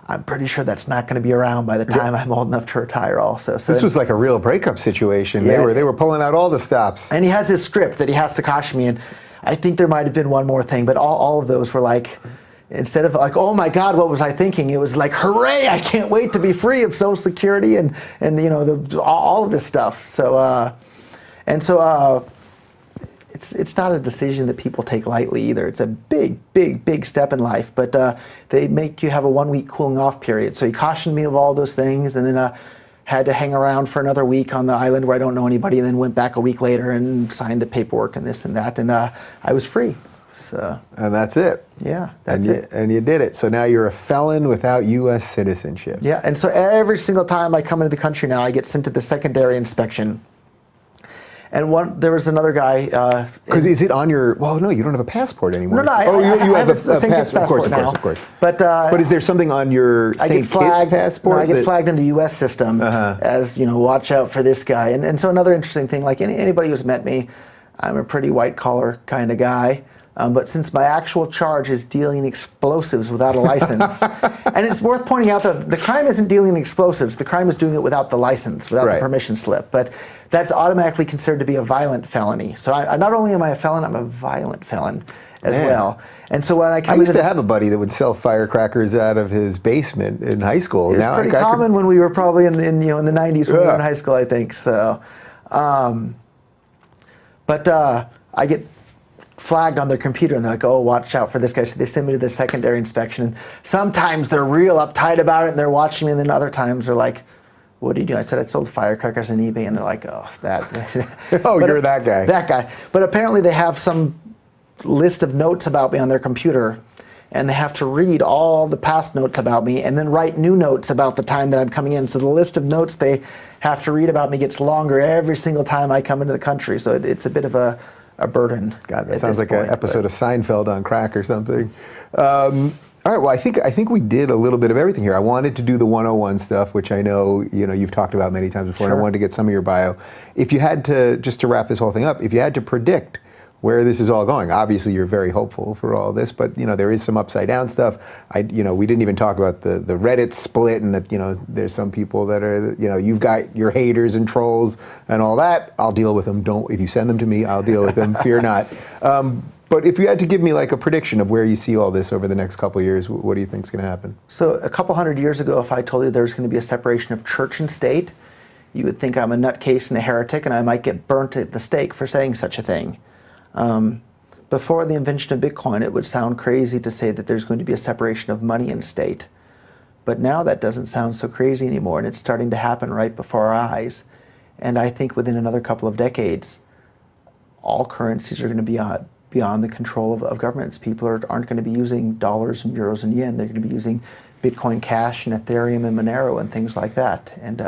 I'm pretty sure that's not going to be around by the time I'm old enough to retire also. So this was like a real breakup situation. Yeah. They were pulling out all the stops. And he has his script that he has to caution me. And I think there might have been one more thing, but all of those were like, instead of like, oh my God, what was I thinking? It was like, hooray, I can't wait to be free of Social Security and all of this stuff. So, it's not a decision that people take lightly either. It's a big, big, big step in life, but they make you have a 1 week cooling off period. So he cautioned me of all those things, and then had to hang around for another week on the island where I don't know anybody, and then went back a week later and signed the paperwork and this and that, and I was free. So, And that's it. yeah, that's it. And you did it. So now you're a felon without U.S. citizenship. Yeah, and so every single time I come into the country now, I get sent to the secondary inspection. And there was another guy. Because is it on your? Well, no, you don't have a passport anymore. No, you have a St. Kitts passport now. Of course. But is there something on your I St. get flagged. Kitts passport? No, I get flagged in the U.S. system as watch out for this guy. And so another interesting thing, like anybody who's met me, I'm a pretty white collar kind of guy. But since my actual charge is dealing explosives without a license, and it's worth pointing out that the crime isn't dealing explosives, the crime is doing it without the license, without the permission slip. But that's automatically considered to be a violent felony. So I not only am I a felon, I'm a violent felon as well. And so when I come I used to have a buddy that would sell firecrackers out of his basement in high school. It was pretty common when we were probably in the 90s when we were in high school, I think. So, but I get flagged on their computer, and they're like, oh, watch out for this guy. So they send me to the secondary inspection, and sometimes they're real uptight about it and they're watching me, and then other times they're like, what do you do? I said I sold firecrackers on eBay, and they're like, oh, that. Oh, you're that guy. That guy. But apparently they have some list of notes about me on their computer, and they have to read all the past notes about me and then write new notes about the time that I'm coming in. So the list of notes they have to read about me gets longer every single time I come into the country. So it's a bit of a burden. God, that sounds like an episode of Seinfeld on crack or something. All right, well, I think we did a little bit of everything here. I wanted to do the 101 stuff, which I know you've talked about many times before, and I wanted to get some of your bio. If you had to, just to wrap this whole thing up, if you had to predict where this is all going, obviously you're very hopeful for all this, but there is some upside down stuff. We didn't even talk about the Reddit split, and that there's some people that are you've got your haters and trolls and all that. I'll deal with them. If you send them to me, I'll deal with them. Fear not. But if you had to give me like a prediction of where you see all this over the next couple of years, what do you think is going to happen? So a couple hundred years ago, if I told you there was going to be a separation of church and state, you would think I'm a nutcase and a heretic, and I might get burnt at the stake for saying such a thing. Before the invention of Bitcoin, it would sound crazy to say that there's going to be a separation of money and state. But now that doesn't sound so crazy anymore, and it's starting to happen right before our eyes. And I think within another couple of decades, all currencies are going to be beyond the control of governments. People aren't going to be using dollars and euros and yen. They're going to be using Bitcoin Cash and Ethereum and Monero and things like that. And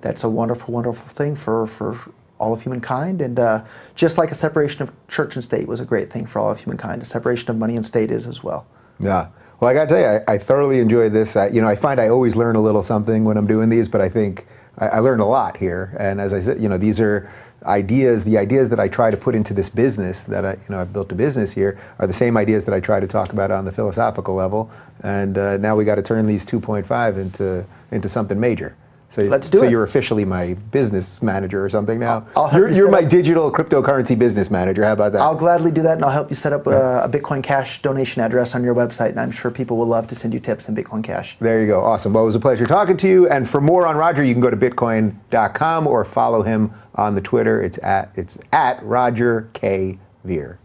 that's a wonderful, wonderful thing for all of humankind. And just like a separation of church and state was a great thing for all of humankind, a separation of money and state is as well. Yeah. Well, I got to tell you, I thoroughly enjoyed this. I find I always learn a little something when I'm doing these, but I think I learned a lot here. And as I said, these are ideas. The ideas that I try to put into this business, that I've built a business here, are the same ideas that I try to talk about on the philosophical level. And now we got to turn these 2.5 into something major. So, Let's do so it. you're officially my business manager or something now. I'll help you You're set my up- digital cryptocurrency business manager. How about that? I'll gladly do that, and I'll help you set up a Bitcoin Cash donation address on your website, and I'm sure people will love to send you tips in Bitcoin Cash. There you go. Awesome. Well, it was a pleasure talking to you. And for more on Roger, you can go to bitcoin.com or follow him on the Twitter. It's at Roger K. Ver.